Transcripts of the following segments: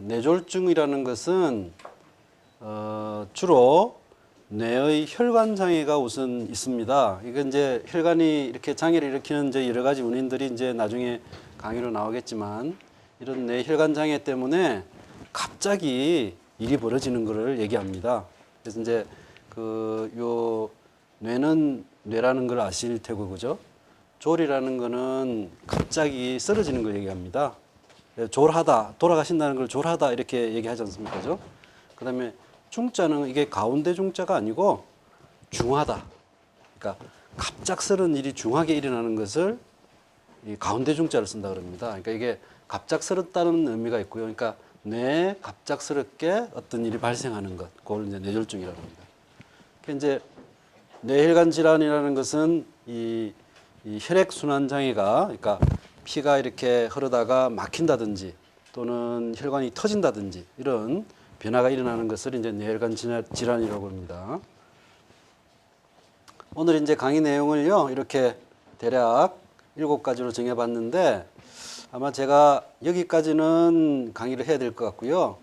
뇌졸중이라는 것은 주로 뇌의 혈관 장애가 우선 있습니다. 이건 이제 혈관이 이렇게 장애를 일으키는 이제 여러 가지 원인들이 이제 나중에 강의로 나오겠지만, 이런 뇌 혈관 장애 때문에 갑자기 일이 벌어지는 것을 얘기합니다. 그래서 이제 요 뇌는 뇌라는 걸 아실 테고, 그죠? 졸이라는 거는 갑자기 쓰러지는 걸 얘기합니다. 졸하다, 돌아가신다는 걸 졸하다 이렇게 얘기하지 않습니까? 그죠? 그 다음에 중자는 이게 가운데 중자가 아니고 중하다. 그러니까 갑작스런 일이 중하게 일어나는 것을 이 가운데 중자를 쓴다 그럽니다. 그러니까 이게 갑작스럽다는 의미가 있고요. 그러니까 뇌에 갑작스럽게 어떤 일이 발생하는 것, 그걸 이제 뇌졸중이라고 합니다. 그러니까 이제 뇌혈관 질환이라는 것은 이 혈액순환 장애가, 그러니까 피가 이렇게 흐르다가 막힌다든지 또는 혈관이 터진다든지 이런 변화가 일어나는 것을 이제 뇌혈관 질환이라고 합니다. 오늘 이제 강의 내용을요, 이렇게 대략 7가지로 정해봤는데, 아마 제가 여기까지는 강의를 해야 될 것 같고요.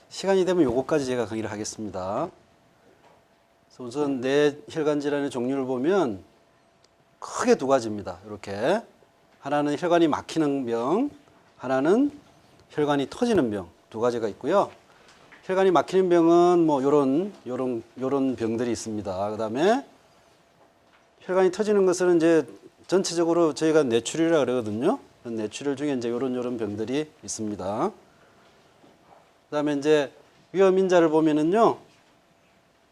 시간이 되면 요거까지 제가 강의를 하겠습니다. 그래서 우선 뇌혈관 질환의 종류를 보면 크게 2가지입니다. 이렇게. 하나는 혈관이 막히는 병, 하나는 혈관이 터지는 병, 2가지가 있고요. 혈관이 막히는 병은 뭐 요런 병들이 있습니다. 그다음에 혈관이 터지는 것은 이제 전체적으로 저희가 뇌출혈이라고 그러거든요. 뇌출혈 중에 이제 요런 병들이 있습니다. 그다음에 이제 위험인자를 보면은요,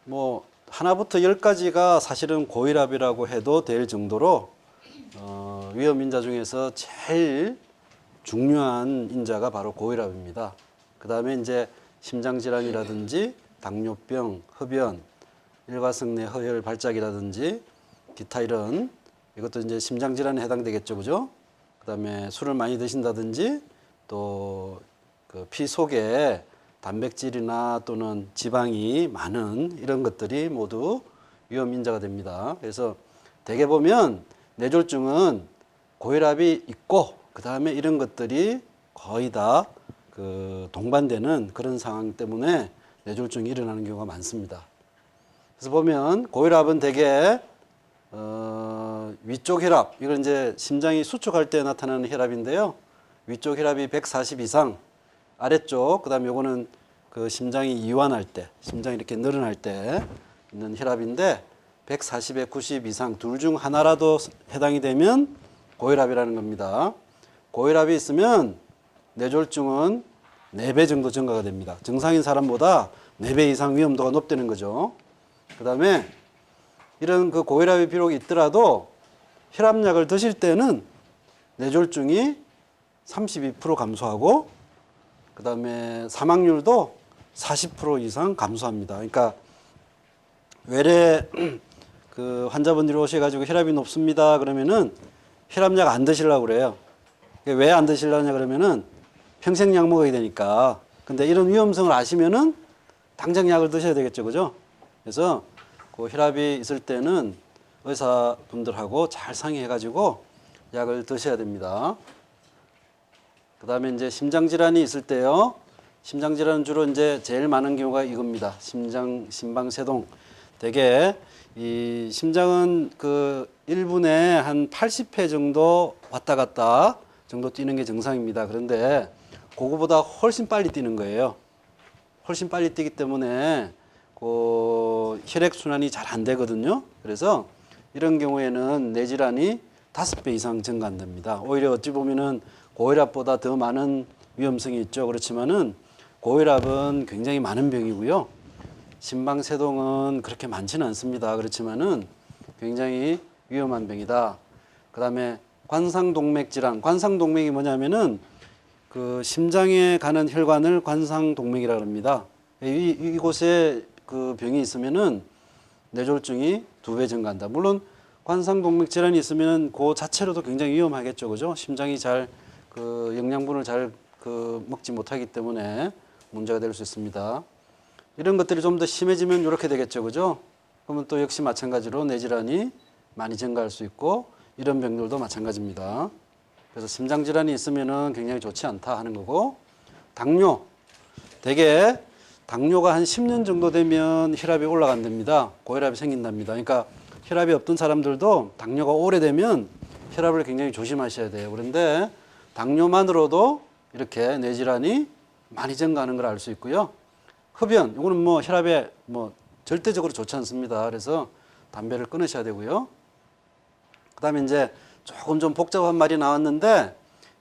뭐 하나부터 10가지가 사실은 고혈압이라고 해도 될 정도로 위험인자 중에서 제일 중요한 인자가 바로 고혈압입니다. 그 다음에 이제 심장질환이라든지 당뇨병, 흡연, 일과성내 허혈 발작이라든지 기타 이런, 이것도 이제 심장질환에 해당되겠죠, 그죠? 그 다음에 술을 많이 드신다든지 또 그 피 속에 단백질이나 또는 지방이 많은 이런 것들이 모두 위험인자가 됩니다. 그래서 대개 보면 뇌졸중은 고혈압이 있고 그 다음에 이런 것들이 거의 다 동반되는 그런 상황 때문에 뇌졸중이 일어나는 경우가 많습니다. 그래서 보면 고혈압은 대개 위쪽 혈압, 이건 이제 심장이 수축할 때 나타나는 혈압인데요. 위쪽 혈압이 140 이상, 아래쪽, 그 다음에 요거는 그 심장이 이완할 때, 심장이 이렇게 늘어날 때 있는 혈압인데 140에 90 이상 둘 중 하나라도 해당이 되면 고혈압이라는 겁니다. 고혈압이 있으면 뇌졸중은 4배 정도 증가가 됩니다. 정상인 사람보다 4배 이상 위험도가 높다는 거죠. 그 다음에 이런 그 고혈압이 비록 있더라도 혈압약을 드실 때는 뇌졸중이 32% 감소하고 그 다음에 사망률도 40% 이상 감소합니다. 그러니까 외래 그 환자분들이 오셔가지고 혈압이 높습니다 그러면은 혈압약 안 드시려고 그래요. 왜 안 드시려냐 그러면은 평생 약 먹어야 되니까. 근데 이런 위험성을 아시면은 당장 약을 드셔야 되겠죠, 그죠? 그래서 그 혈압이 있을 때는 의사분들하고 잘 상의해가지고 약을 드셔야 됩니다. 그 다음에 이제 심장질환이 있을 때요. 심장질환은 주로 이제 제일 많은 경우가 이겁니다. 심방세동. 대개 이 심장은 그 1분에 한 80회 정도 왔다 갔다 정도 뛰는 게 정상입니다. 그런데 그거보다 훨씬 빨리 뛰는 거예요. 훨씬 빨리 뛰기 때문에 그 혈액순환이 잘 안 되거든요. 그래서 이런 경우에는 뇌질환이 5배 이상 증가한답니다. 오히려 어찌 보면은 고혈압보다 더 많은 위험성이 있죠. 그렇지만은 고혈압은 굉장히 많은 병이고요. 심방세동은 그렇게 많지는 않습니다. 그렇지만은 굉장히 위험한 병이다. 그 다음에 관상동맥질환. 관상동맥이 뭐냐면은 그 심장에 가는 혈관을 관상동맥이라고 합니다. 이곳에 그 병이 있으면은 뇌졸중이 2배 증가한다. 물론 관상동맥 질환이 있으면은 그 자체로도 굉장히 위험하겠죠, 그죠? 심장이 잘 그 영양분을 잘 그 먹지 못하기 때문에 문제가 될 수 있습니다. 이런 것들이 좀 더 심해지면 이렇게 되겠죠, 그죠? 그러면 또 역시 마찬가지로 뇌질환이 많이 증가할 수 있고 이런 병들도 마찬가지입니다. 그래서 심장질환이 있으면은 굉장히 좋지 않다 하는 거고, 당뇨, 대개 당뇨가 한 10년 정도 되면 혈압이 올라간답니다. 고혈압이 생긴답니다. 그러니까 혈압이 없던 사람들도 당뇨가 오래되면 혈압을 굉장히 조심하셔야 돼요. 그런데 당뇨만으로도 이렇게 뇌질환이 많이 증가하는 걸 알 수 있고요. 흡연, 이거는 뭐 혈압에 뭐 절대적으로 좋지 않습니다. 그래서 담배를 끊으셔야 되고요. 그다음에 이제 조금 좀 복잡한 말이 나왔는데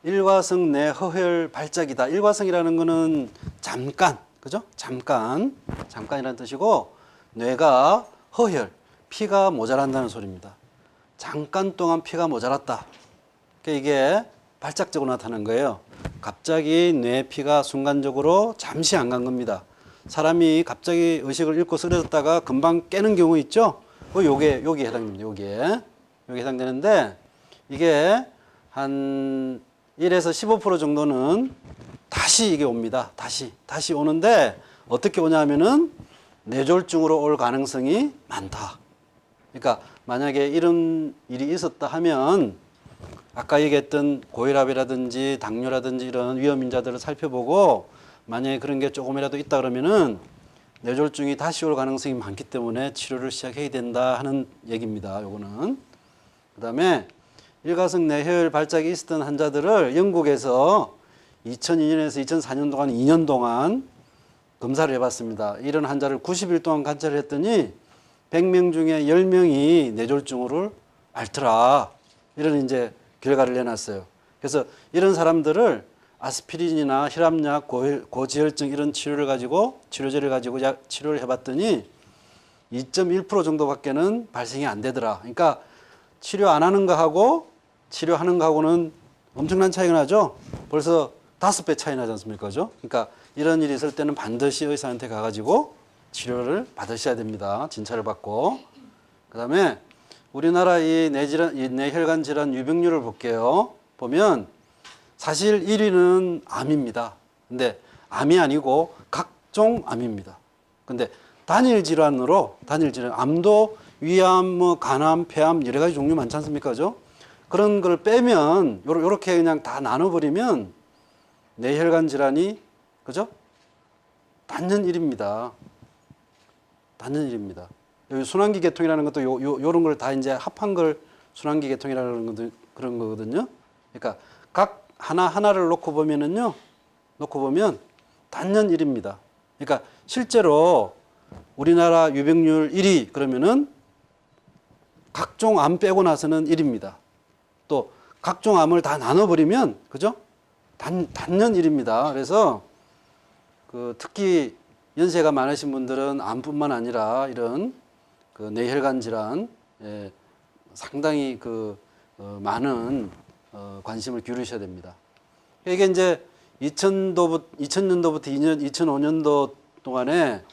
일과성 뇌허혈 발작이다. 일과성이라는 거는 잠깐, 그죠? 잠깐이라는 뜻이고 뇌가 허혈, 피가 모자란다는 소리입니다. 잠깐 동안 피가 모자랐다. 그러니까 이게 발작적으로 나타난 거예요. 갑자기 뇌 피가 순간적으로 잠시 안 간 겁니다. 사람이 갑자기 의식을 잃고 쓰러졌다가 금방 깨는 경우 있죠? 요게 해당됩니다. 요게 해당되는데 이게 한 1에서 15% 정도는 다시 이게 옵니다. 다시 오는데 어떻게 오냐 하면은 뇌졸중으로 올 가능성이 많다. 그러니까 만약에 이런 일이 있었다 하면 아까 얘기했던 고혈압이라든지 당뇨라든지 이런 위험 인자들을 살펴보고 만약에 그런 게 조금이라도 있다 그러면은 뇌졸중이 다시 올 가능성이 많기 때문에 치료를 시작해야 된다 하는 얘기입니다. 요거는. 그다음에 일가성 뇌혈 발작이 있었던 환자들을 영국에서 2002년에서 2004년 동안 2년 동안 검사를 해봤습니다. 이런 환자를 90일 동안 관찰을 했더니 100명 중에 10명이 뇌졸중을 앓더라. 이런 이제 결과를 내놨어요. 그래서 이런 사람들을 아스피린이나 혈압약, 고지혈증 이런 치료제를 가지고 치료를 해봤더니 2.1% 정도밖에는 발생이 안 되더라. 그러니까 치료 안 하는 거하고 치료하는 거하고는 엄청난 차이가 나죠. 벌써 5배 차이 나지 않습니까? 그죠? 그러니까 이런 일이 있을 때는 반드시 의사한테 가가지고 치료를 받으셔야 됩니다. 진찰을 받고. 그 다음에 우리나라 이 뇌혈관 질환 유병률을 볼게요. 보면 사실 1위는 암입니다. 근데 암이 아니고 각종 암입니다. 근데 단일 질환, 암도 위암, 뭐 간암, 폐암 여러 가지 종류 많지 않습니까? 그죠? 그런 걸 빼면 요렇게 그냥 다 나눠버리면 뇌혈관 질환이 그죠? 단연 1입니다. 단연 1입니다. 여기 순환기 계통이라는 것도 요런 걸 다 이제 합한 걸 순환기 계통이라는 것도 그런 거거든요. 그러니까 각 하나를 놓고 보면 단연 1입니다. 그러니까 실제로 우리나라 유병률 1위 그러면은 각종 암 빼고 나서는 1입니다. 또 각종 암을 다 나눠버리면 그죠? 단연 1입니다. 그래서 특히 연세가 많으신 분들은 암뿐만 아니라 이런 뇌혈관 질환 상당히 많은 관심을 기울이셔야 됩니다. 이게 이제 2000년도부터 2005년도 동안에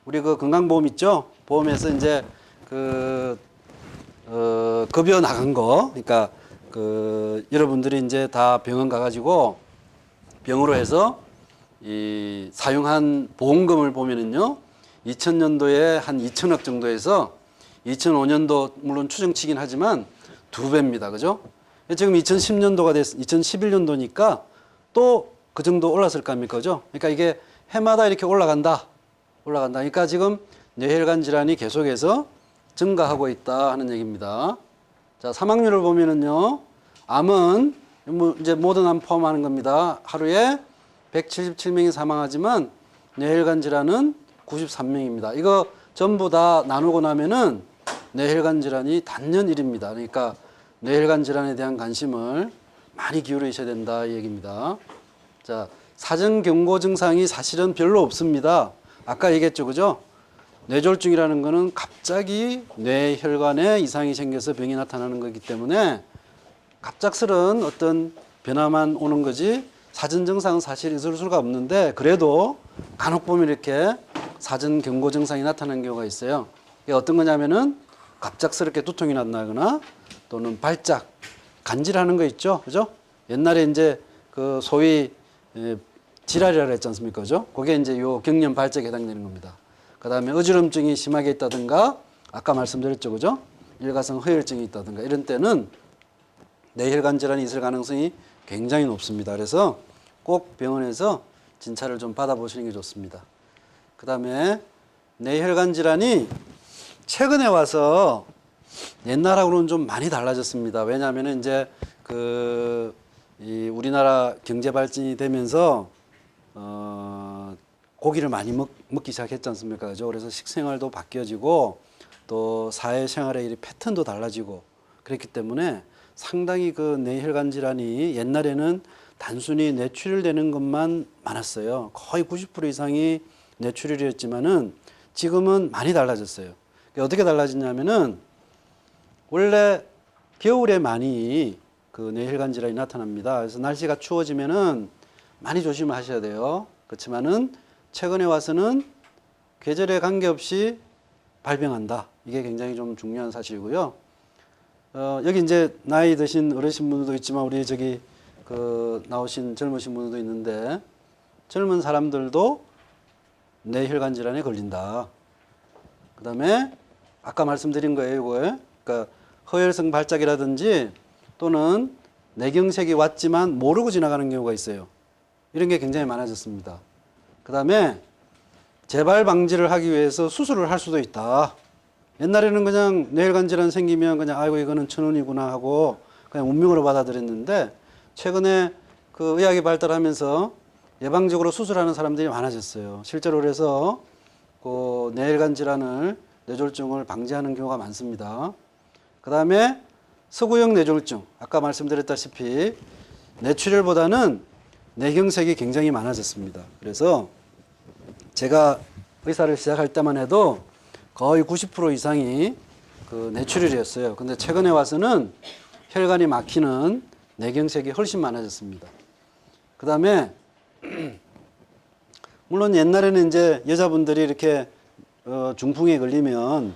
우리 건강보험 있죠? 보험에서 이제 급여 나간 거, 그러니까 여러분들이 이제 다 병원 가가지고 병으로 해서 이 사용한 보험금을 보면은요, 2000년도에 한 2천억 정도에서 2005년도 물론 추정치긴 하지만 2배입니다. 그죠? 지금 2011년도니까 또 그 정도 올랐을 거 아닙니까? 그죠? 그러니까 이게 해마다 이렇게 올라간다. 그러니까 지금 뇌혈관 질환이 계속해서 증가하고 있다 하는 얘기입니다. 자, 사망률을 보면은요, 암은 이제 모든 암 포함하는 겁니다. 하루에 177명이 사망하지만 뇌혈관 질환은 93명입니다. 이거 전부 다 나누고 나면은 뇌혈관 질환이 단연 1입니다. 그러니까 뇌혈관 질환에 대한 관심을 많이 기울이셔야 된다 이 얘기입니다. 자, 사전 경고 증상이 사실은 별로 없습니다. 아까 얘기했죠, 그죠? 뇌졸중이라는 거는 갑자기 뇌혈관에 이상이 생겨서 병이 나타나는 거기 때문에 갑작스런 어떤 변화만 오는 거지 사전 증상은 사실 있을 수가 없는데 그래도 간혹 보면 이렇게 사전 경고 증상이 나타나는 경우가 있어요. 이게 어떤 거냐면은 갑작스럽게 두통이 난다거나 또는 발작, 간질하는 거 있죠, 그죠? 옛날에 이제 소위 지랄이라고 했지 않습니까, 그죠? 그게 이제 요 경련 발작에 해당되는 겁니다. 그 다음에 어지럼증이 심하게 있다든가 아까 말씀드렸죠, 그죠? 일가성 허혈증이 있다든가 이런 때는 뇌혈관 질환이 있을 가능성이 굉장히 높습니다. 그래서 꼭 병원에서 진찰을 좀 받아보시는 게 좋습니다. 그 다음에 뇌혈관 질환이 최근에 와서 옛날하고는 좀 많이 달라졌습니다. 왜냐하면 이제 이 우리나라 경제 발전이 되면서 고기를 많이 먹기 시작했지 않습니까? 그죠? 그래서 식생활도 바뀌어지고 또 사회생활의 이 패턴도 달라지고 그랬기 때문에 상당히 그 뇌혈관 질환이 옛날에는 단순히 뇌출혈되는 것만 많았어요. 거의 90% 이상이 뇌출혈이었지만은 지금은 많이 달라졌어요. 어떻게 달라졌냐면은 원래 겨울에 많이 그 뇌혈관 질환이 나타납니다. 그래서 날씨가 추워지면은 많이 조심하셔야 돼요. 그렇지만은 최근에 와서는 계절에 관계없이 발병한다. 이게 굉장히 좀 중요한 사실이고요. 여기 이제 나이 드신 어르신분들도 있지만 우리 저기 나오신 젊으신 분들도 있는데 젊은 사람들도 뇌혈관 질환에 걸린다. 그 다음에 아까 말씀드린 거예요. 이거. 그러니까 허혈성 발작이라든지 또는 뇌경색이 왔지만 모르고 지나가는 경우가 있어요. 이런 게 굉장히 많아졌습니다. 그 다음에 재발 방지를 하기 위해서 수술을 할 수도 있다. 옛날에는 그냥 뇌혈관 질환 생기면 그냥 아이고 이거는 천운이구나 하고 그냥 운명으로 받아들였는데 최근에 그 의학이 발달하면서 예방적으로 수술하는 사람들이 많아졌어요. 실제로 그래서 그 뇌혈관 질환을 뇌졸중을 방지하는 경우가 많습니다. 그 다음에 서구형 뇌졸중 아까 말씀드렸다시피 뇌출혈보다는 뇌경색이 굉장히 많아졌습니다. 그래서 제가 의사를 시작할 때만 해도 거의 90% 이상이 그 뇌출혈이었어요. 근데 최근에 와서는 혈관이 막히는 뇌경색이 훨씬 많아졌습니다. 그 다음에 물론 옛날에는 이제 여자분들이 이렇게 중풍에 걸리면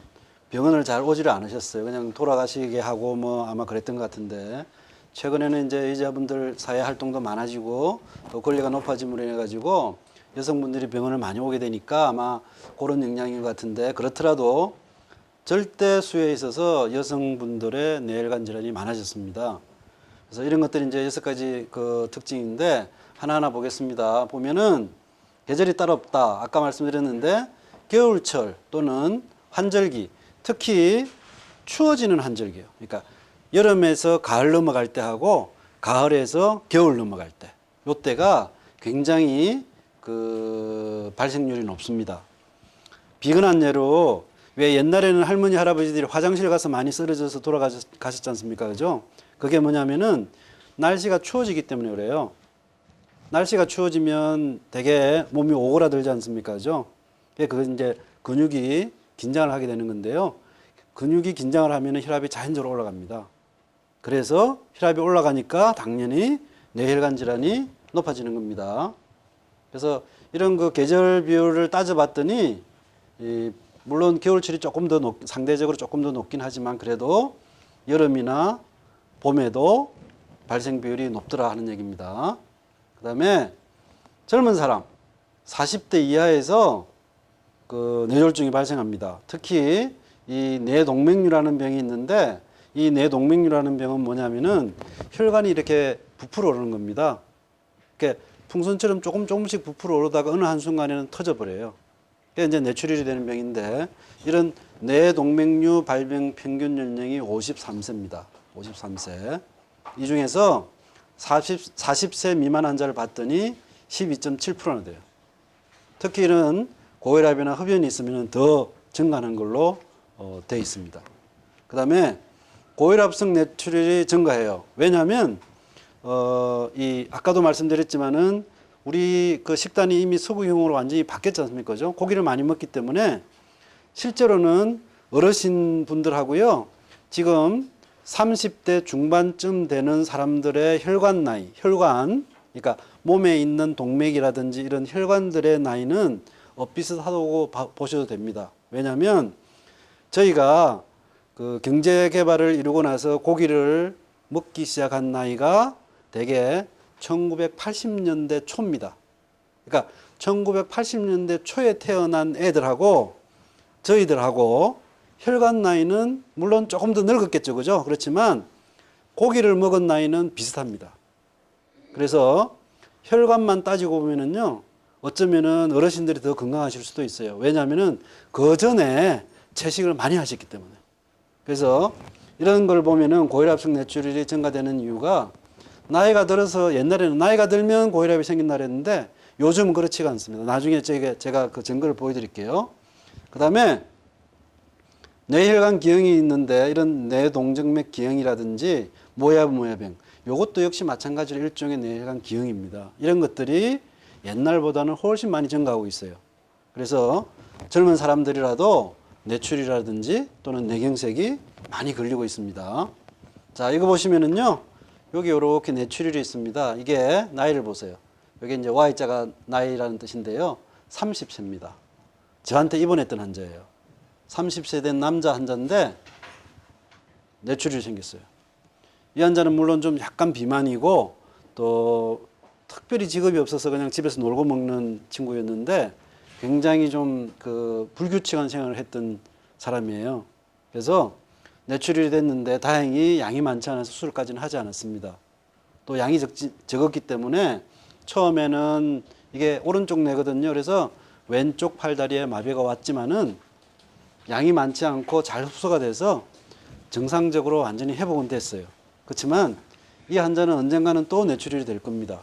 병원을 잘 오지를 않으셨어요. 그냥 돌아가시게 하고 뭐 아마 그랬던 것 같은데 최근에는 이제 여자분들 사회 활동도 많아지고 또 권리가 높아짐으로 인해 가지고 여성분들이 병원을 많이 오게 되니까 아마 그런 영향인 것 같은데 그렇더라도 절대 수에 있어서 여성분들의 뇌혈관 질환이 많아졌습니다. 그래서 이런 것들이 이제 6가지 그 특징인데 하나하나 보겠습니다. 보면은 계절이 따로 없다. 아까 말씀드렸는데 겨울철 또는 환절기, 특히 추워지는 환절기요. 그러니까 여름에서 가을 넘어갈 때 하고 가을에서 겨울 넘어갈 때, 요때가 굉장히 그 발생률이 높습니다. 비근한 예로 왜 옛날에는 할머니 할아버지들이 화장실 가서 많이 쓰러져서 돌아가셨지 않습니까? 그죠? 그게 뭐냐면은 날씨가 추워지기 때문에 그래요. 날씨가 추워지면 되게 몸이 오그라들지 않습니까? 그죠? 그건 이제 근육이 긴장을 하게 되는 건데요. 근육이 긴장을 하면 혈압이 자연적으로 올라갑니다. 그래서 혈압이 올라가니까 당연히 뇌혈관 질환이 높아지는 겁니다. 그래서 이런 그 계절 비율을 따져봤더니 물론 겨울철이 조금 더 상대적으로 조금 더 높긴 하지만 그래도 여름이나 봄에도 발생 비율이 높더라 하는 얘기입니다. 그 다음에 젊은 사람 40대 이하에서 그 뇌졸중이 발생합니다. 특히 이 뇌동맥류라는 병이 있는데 이 뇌동맥류라는 병은 뭐냐면은 혈관이 이렇게 부풀어 오르는 겁니다. 이렇게 풍선처럼 조금씩 부풀어 오르다가 어느 한순간에는 터져버려요. 그게 이제 뇌출혈이 되는 병인데 이런 뇌동맥류 발병 평균 연령이 53세입니다. 53세. 이 중에서 40세 미만 환자를 봤더니 12.7%나 돼요. 특히 이런 고혈압이나 흡연이 있으면 더 증가하는 걸로 되어 있습니다. 그 다음에 고혈압성 뇌출혈이 증가해요. 왜냐하면 아까도 말씀드렸지만은 우리 그 식단이 이미 서구형으로 완전히 바뀌었지 않습니까? 그죠? 고기를 많이 먹기 때문에 실제로는 어르신 분들하고요. 지금 30대 중반쯤 되는 사람들의 혈관 나이, 그러니까 몸에 있는 동맥이라든지 이런 혈관들의 나이는 비슷하다고 보셔도 됩니다. 왜냐하면 저희가 그 경제 개발을 이루고 나서 고기를 먹기 시작한 나이가 대개 1980년대 초입니다. 그러니까 1980년대 초에 태어난 애들하고 저희들하고 혈관 나이는 물론 조금 더 늙었겠죠. 그죠? 그렇지만 고기를 먹은 나이는 비슷합니다. 그래서 혈관만 따지고 보면은요, 어쩌면은 어르신들이 더 건강하실 수도 있어요. 왜냐하면은 그 전에 채식을 많이 하셨기 때문에. 그래서 이런 걸 보면은 고혈압성 뇌출혈이 증가되는 이유가 나이가 들어서 옛날에는 나이가 들면 고혈압이 생긴다 그랬는데 요즘은 그렇지가 않습니다. 나중에 제가 그 증거를 보여드릴게요. 그 다음에 뇌혈관 기형이 있는데 이런 뇌동정맥 기형이라든지 모야병 이것도 역시 마찬가지로 일종의 뇌혈관 기형입니다. 이런 것들이 옛날보다는 훨씬 많이 증가하고 있어요. 그래서 젊은 사람들이라도 뇌출이라든지 또는 뇌경색이 많이 걸리고 있습니다. 자, 이거 보시면은요. 여기 이렇게 뇌출혈이 있습니다. 이게 나이를 보세요. 여기 이제 Y자가 나이라는 뜻인데요. 30세입니다. 저한테 입원했던 환자예요. 30세 된 남자 환자인데 뇌출혈이 생겼어요. 이 환자는 물론 좀 약간 비만이고 또 특별히 직업이 없어서 그냥 집에서 놀고 먹는 친구였는데 굉장히 좀 그 불규칙한 생활을 했던 사람이에요. 그래서 뇌출혈이 됐는데 다행히 양이 많지 않아서 수술까지는 하지 않았습니다. 또 양이 적었기 때문에 처음에는 이게 오른쪽 뇌거든요. 그래서 왼쪽 팔다리에 마비가 왔지만은 양이 많지 않고 잘 흡수가 돼서 정상적으로 완전히 회복은 됐어요. 그렇지만 이 환자는 언젠가는 또 뇌출혈이 될 겁니다.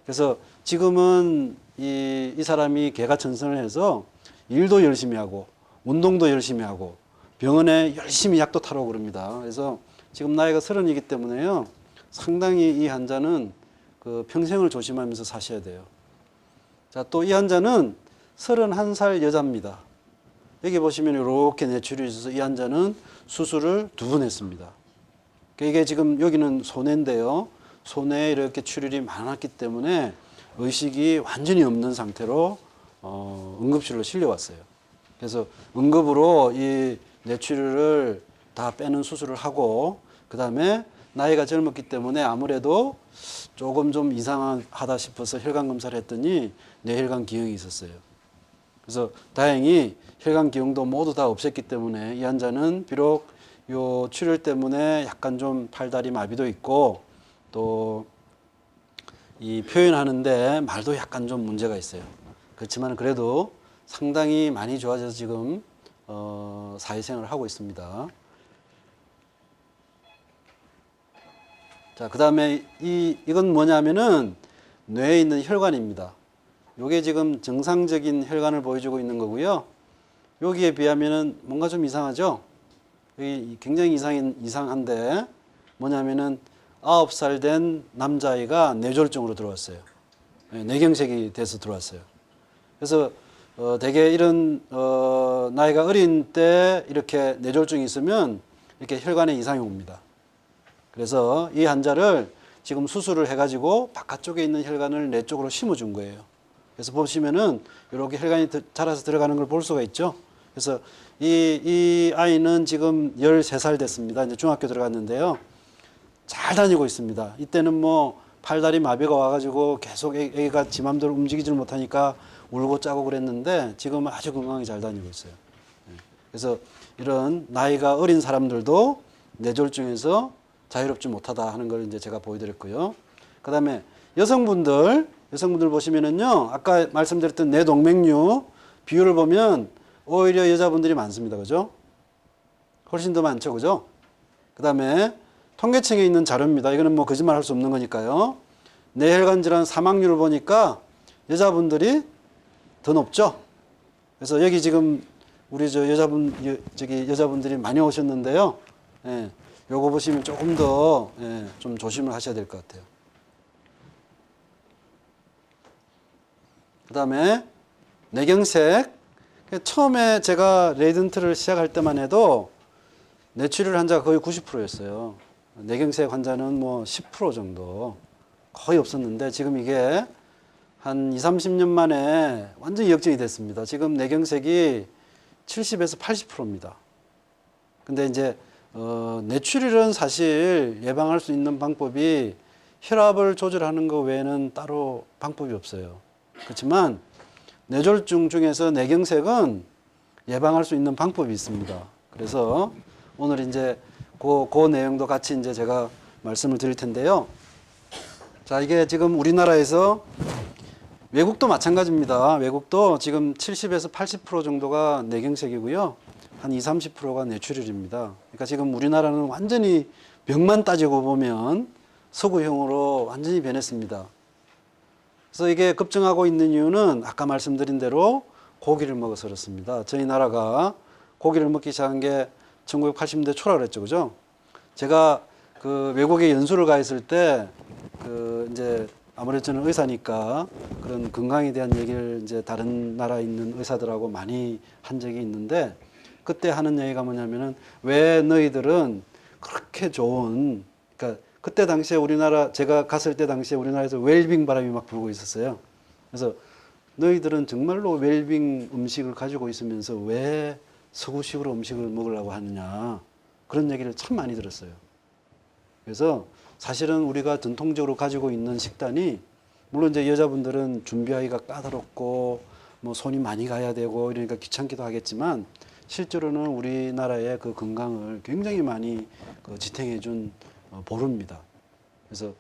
그래서 지금은 이 사람이 개가천선을 해서 일도 열심히 하고 운동도 열심히 하고 병원에 열심히 약도 타러 그럽니다. 그래서 지금 나이가 30이기 때문에요. 상당히 이 환자는 그 평생을 조심하면서 사셔야 돼요. 자, 또 이 환자는 31살 여자입니다. 여기 보시면 이렇게 뇌출혈이 있어서 이 환자는 수술을 2번 했습니다. 이게 지금 여기는 소뇌인데요. 소뇌에 이렇게 출혈이 많았기 때문에 의식이 완전히 없는 상태로 응급실로 실려왔어요. 그래서 응급으로 이 뇌출혈을 다 빼는 수술을 하고 그 다음에 나이가 젊었기 때문에 아무래도 조금 좀 이상하다 싶어서 혈관 검사를 했더니 뇌혈관 기형이 있었어요. 그래서 다행히 혈관 기형도 모두 다 없앴기 때문에 이 환자는 비록 요 출혈 때문에 약간 좀 팔다리 마비도 있고 또 이 표현하는데 말도 약간 좀 문제가 있어요. 그렇지만 그래도 상당히 많이 좋아져서 지금 사회생활을 하고 있습니다. 자, 그 다음에 이건 뭐냐면은 뇌에 있는 혈관입니다. 요게 지금 정상적인 혈관을 보여주고 있는 거고요. 여기에 비하면은 뭔가 좀 이상하죠? 여기 굉장히 이상한데 뭐냐면은 9살 된 남자아이가 뇌졸중으로 들어왔어요. 뇌경색이 돼서 들어왔어요. 그래서 대개 이런 나이가 어린 때 이렇게 뇌졸중이 있으면 이렇게 혈관에 이상이 옵니다. 그래서 이 환자를 지금 수술을 해가지고 바깥쪽에 있는 혈관을 뇌 쪽으로 심어준 거예요. 그래서 보시면은 이렇게 혈관이 자라서 들어가는 걸 볼 수가 있죠. 그래서 이 아이는 지금 13살 됐습니다. 이제 중학교 들어갔는데요. 잘 다니고 있습니다. 이때는 뭐 팔다리 마비가 와가지고 계속 애기가 지 맘대로 움직이질 못하니까 울고 짜고 그랬는데 지금은 아주 건강하게 잘 다니고 있어요. 그래서 이런 나이가 어린 사람들도 뇌졸중에서 자유롭지 못하다 하는 걸 이제 제가 보여드렸고요. 그 다음에 여성분들 보시면은요, 아까 말씀드렸던 뇌동맥류 비율을 보면 오히려 여자분들이 많습니다. 그죠? 훨씬 더 많죠. 그죠? 그 다음에 통계청에 있는 자료입니다. 이거는 뭐 거짓말 할 수 없는 거니까요. 뇌혈관 질환 사망률을 보니까 여자분들이 더 높죠. 그래서 여기 지금 우리 여자분들이 많이 오셨는데요. 예, 요거 보시면 조금 더 좀 조심을 하셔야 될 것 같아요. 그 다음에 뇌경색. 처음에 제가 레이던트를 시작할 때만 해도 뇌출혈 환자가 거의 90%였어요. 뇌경색 환자는 뭐 10% 정도 거의 없었는데 지금 이게 한 20, 30년 만에 완전히 역전이 됐습니다. 지금 뇌경색이 70에서 80%입니다. 근데 이제 뇌출혈은 사실 예방할 수 있는 방법이 혈압을 조절하는 것 외에는 따로 방법이 없어요. 그렇지만 뇌졸중 중에서 뇌경색은 예방할 수 있는 방법이 있습니다. 그래서 오늘 이제 그 내용도 같이 이제 제가 말씀을 드릴 텐데요. 자, 이게 지금 우리나라에서 외국도 마찬가지입니다. 외국도 지금 70에서 80% 정도가 내경색이고요. 한 20, 30%가 뇌출혈입니다. 그러니까 지금 우리나라는 완전히 병만 따지고 보면 서구형으로 완전히 변했습니다. 그래서 이게 급증하고 있는 이유는 아까 말씀드린 대로 고기를 먹어서 그렇습니다. 저희 나라가 고기를 먹기 시작한 게 1980년대 초라 그랬죠. 그죠? 제가 그 외국에 연수를 가 있을 때 그 이제 아무래도 저는 의사니까 그런 건강에 대한 얘기를 이제 다른 나라에 있는 의사들하고 많이 한 적이 있는데 그때 하는 얘기가 뭐냐면은 왜 너희들은 그렇게 좋은 그러니까 그때 당시에 우리나라 제가 갔을 때 당시에 우리나라에서 웰빙 바람이 막 불고 있었어요. 그래서 너희들은 정말로 웰빙 음식을 가지고 있으면서 왜 서구식으로 음식을 먹으려고 하느냐 그런 얘기를 참 많이 들었어요. 그래서 사실은 우리가 전통적으로 가지고 있는 식단이 물론 이제 여자분들은 준비하기가 까다롭고 뭐 손이 많이 가야 되고 이러니까 귀찮기도 하겠지만 실제로는 우리나라의 그 건강을 굉장히 많이 그 지탱해 준 보루입니다. 그래서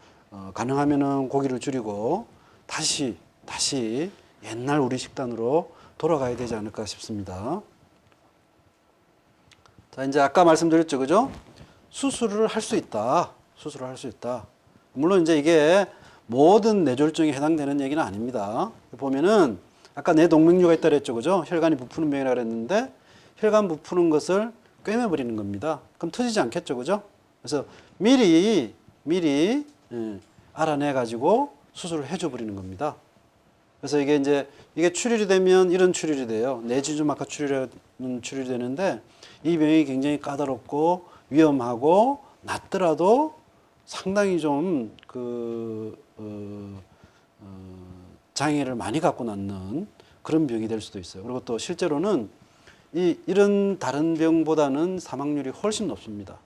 가능하면은 고기를 줄이고 다시 옛날 우리 식단으로 돌아가야 되지 않을까 싶습니다. 자, 이제 아까 말씀드렸죠, 그죠? 수술을 할 수 있다. 수술을 할 수 있다. 물론 이제 이게 모든 뇌졸중에 해당되는 얘기는 아닙니다. 보면은 아까 뇌동맥류가 있다 그랬죠, 그죠? 혈관이 부푸는 병이라 그랬는데 혈관 부푸는 것을 꿰매버리는 겁니다. 그럼 터지지 않겠죠, 그죠? 그래서 미리 알아내 가지고 수술을 해줘 버리는 겁니다. 그래서 이게 이제 이게 출혈이 되면 이런 출혈이 돼요. 뇌지주막하 출혈은 출혈이 되는데 이 병이 굉장히 까다롭고 위험하고 낫더라도 상당히 좀 장애를 많이 갖고 낳는 그런 병이 될 수도 있어요. 그리고 또 실제로는 이런 다른 병보다는 사망률이 훨씬 높습니다.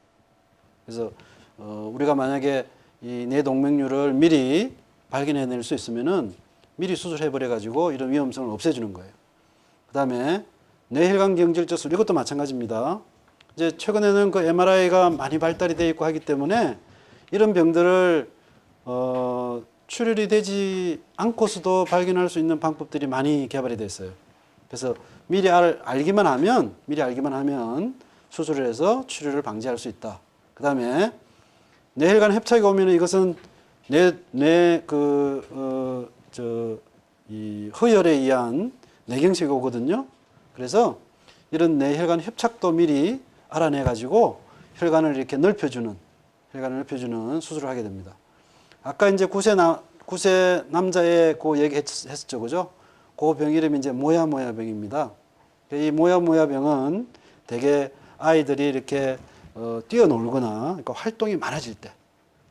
그래서 우리가 만약에 이 뇌동맥류를 미리 발견해낼 수 있으면은 미리 수술해버려 가지고 이런 위험성을 없애주는 거예요. 그 다음에 뇌혈관 경질저술 이것도 마찬가지입니다. 이제 최근에는 그 MRI가 많이 발달이 되어 있고 하기 때문에 이런 병들을 출혈이 되지 않고서도 발견할 수 있는 방법들이 많이 개발이 됐어요. 그래서 미리 알기만 하면 수술을 해서 출혈을 방지할 수 있다. 그 다음에 뇌혈관 협착이 오면 이것은 이 허혈에 의한 뇌경색이 오거든요. 그래서 이런 뇌혈관 협착도 미리 알아내 가지고 혈관을 이렇게 넓혀주는 수술을 하게 됩니다. 아까 이제 9세 남자의 그 얘기 했었죠, 그죠? 그 병 이름이 이제 모야모야 병입니다. 이 모야모야 병은 대개 아이들이 이렇게 뛰어놀거나 그러니까 활동이 많아질 때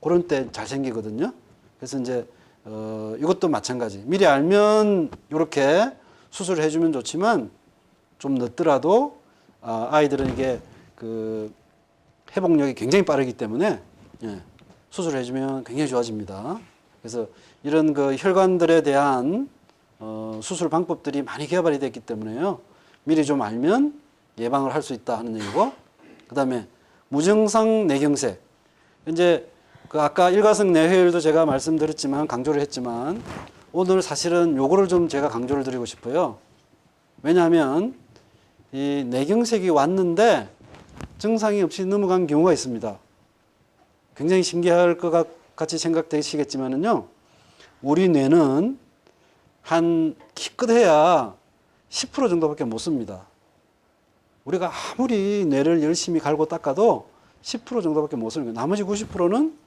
그런 때 잘 생기거든요. 그래서 이제 이것도 마찬가지. 미리 알면 이렇게 수술을 해주면 좋지만 좀 늦더라도 아이들은 이게 그 회복력이 굉장히 빠르기 때문에 수술을 해주면 굉장히 좋아집니다. 그래서 이런 그 혈관들에 대한 수술 방법들이 많이 개발이 됐기 때문에요. 미리 좀 알면 예방을 할 수 있다 하는 얘기고, 그 다음에 무증상 뇌경색. 이제 그 아까 일가성 뇌회혈도 제가 말씀드렸지만 강조를 했지만 오늘 사실은 요거를 좀 제가 강조를 드리고 싶어요. 왜냐하면 이 뇌경색이 왔는데 증상이 없이 넘어간 경우가 있습니다. 굉장히 신기할 것 같이 생각되시겠지만은요, 우리 뇌는 한 기껏해야 10% 정도밖에 못 씁니다. 우리가 아무리 뇌를 열심히 갈고 닦아도 10% 정도밖에 못 쓰는 거예요. 나머지 90%는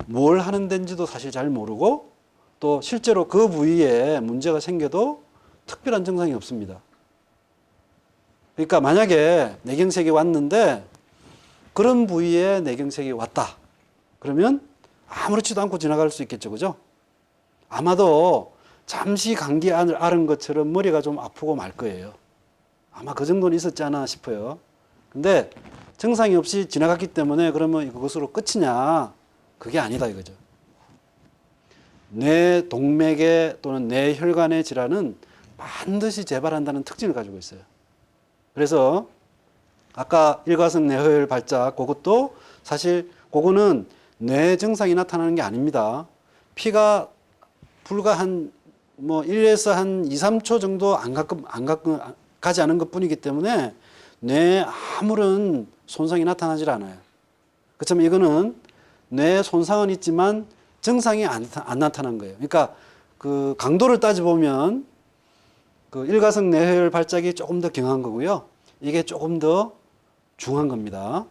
뭘 하는 데인지도 사실 잘 모르고 또 실제로 그 부위에 문제가 생겨도 특별한 증상이 없습니다. 그러니까 만약에 뇌경색이 왔는데 그런 부위에 뇌경색이 왔다. 그러면 아무렇지도 않고 지나갈 수 있겠죠. 그죠? 아마도 잠시 감기 앓은 것처럼 머리가 좀 아프고 말 거예요. 아마 그 정도는 있었지 않나 싶어요. 근데 증상이 없이 지나갔기 때문에 그러면 그것으로 끝이냐? 그게 아니다 이거죠. 뇌 동맥의 또는 뇌혈관의 질환은 반드시 재발한다는 특징을 가지고 있어요. 그래서 아까 일가성 뇌허혈 발작 그것도 사실 그거는 뇌 증상이 나타나는 게 아닙니다. 피가 불과 한 뭐 1에서 한 2, 3초 정도 가지 않은 것 뿐이기 때문에 뇌에 아무런 손상이 나타나질 않아요. 그렇지만 이거는 뇌 손상은 있지만 증상이 안 나타난 거예요. 그러니까 그 강도를 따져보면 그 일가성 뇌혈 발작이 조금 더 경한 거고요. 이게 조금 더 중한 겁니다.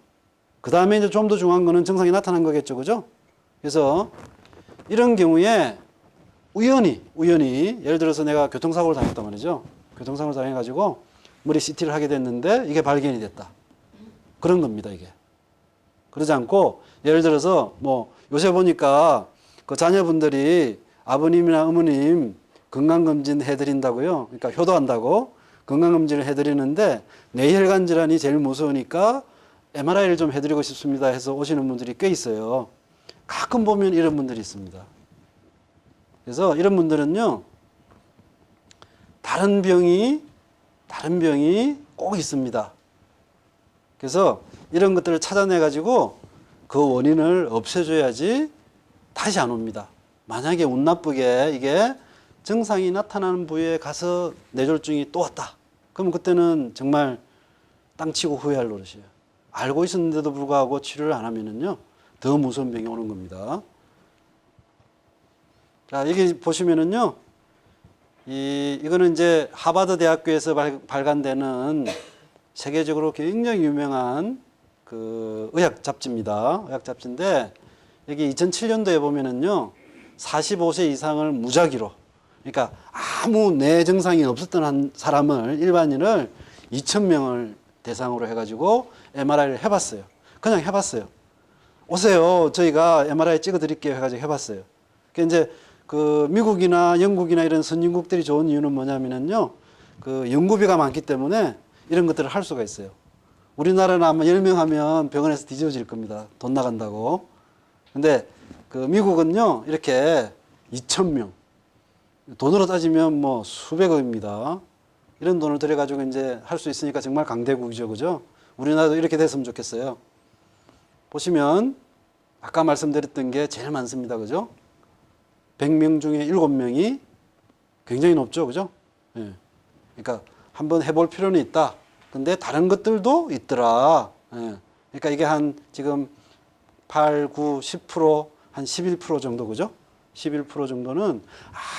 그 다음에 이제 좀 더 중한 거는 증상이 나타난 거겠죠. 그죠? 그래서 이런 경우에 우연히 예를 들어서 내가 교통사고를 당했단 말이죠. 교통사고를 당해가지고 머리 CT를 하게 됐는데 이게 발견이 됐다. 그런 겁니다. 이게. 그러지 않고 예를 들어서 뭐 요새 보니까 그 자녀분들이 아버님이나 어머님 건강검진 해드린다고요. 그러니까 효도한다고 건강검진을 해드리는데 뇌혈관 질환이 제일 무서우니까 MRI를 좀 해드리고 싶습니다 해서 오시는 분들이 꽤 있어요. 가끔 보면 이런 분들이 있습니다. 그래서 이런 분들은요, 다른 병이 꼭 있습니다. 그래서 이런 것들을 찾아내가지고 그 원인을 없애줘야지 다시 안 옵니다. 만약에 운 나쁘게 이게 증상이 나타나는 부위에 가서 뇌졸중이 또 왔다. 그럼 그때는 정말 땅치고 후회할 노릇이에요. 알고 있었는데도 불구하고 치료를 안 하면은요, 더 무서운 병이 오는 겁니다. 자, 여기 보시면은요, 이거는 이제 하버드 대학교에서 발간되는 세계적으로 굉장히 유명한 그 의학 잡지입니다. 의학 잡지인데, 여기 2007년도에 보면은요, 45세 이상을 무작위로, 그러니까 아무 뇌 증상이 없었던 한 사람을, 일반인을 2,000명을 대상으로 해가지고 MRI를 해봤어요. 그냥 해봤어요. 오세요. 저희가 MRI 찍어 드릴게요. 해가지고 해봤어요. 그 이제 그 미국이나 영국이나 이런 선진국들이 좋은 이유는 뭐냐면요. 그 연구비가 많기 때문에 이런 것들을 할 수가 있어요. 우리나라는 아마 10명 하면 병원에서 뒤집어질 겁니다. 돈 나간다고. 근데 그 미국은요. 이렇게 2,000명. 돈으로 따지면 뭐 수백억입니다. 이런 돈을 들여가지고 이제 할 수 있으니까 정말 강대국이죠. 그죠? 우리나라도 이렇게 됐으면 좋겠어요. 보시면 아까 말씀드렸던 게 제일 많습니다. 그죠? 100명 중에 7명이 굉장히 높죠. 그죠? 예. 그러니까 한번 해볼 필요는 있다. 근데 다른 것들도 있더라. 예. 그러니까 이게 한 지금 8, 9, 10%, 한 11% 정도. 그죠? 11% 정도는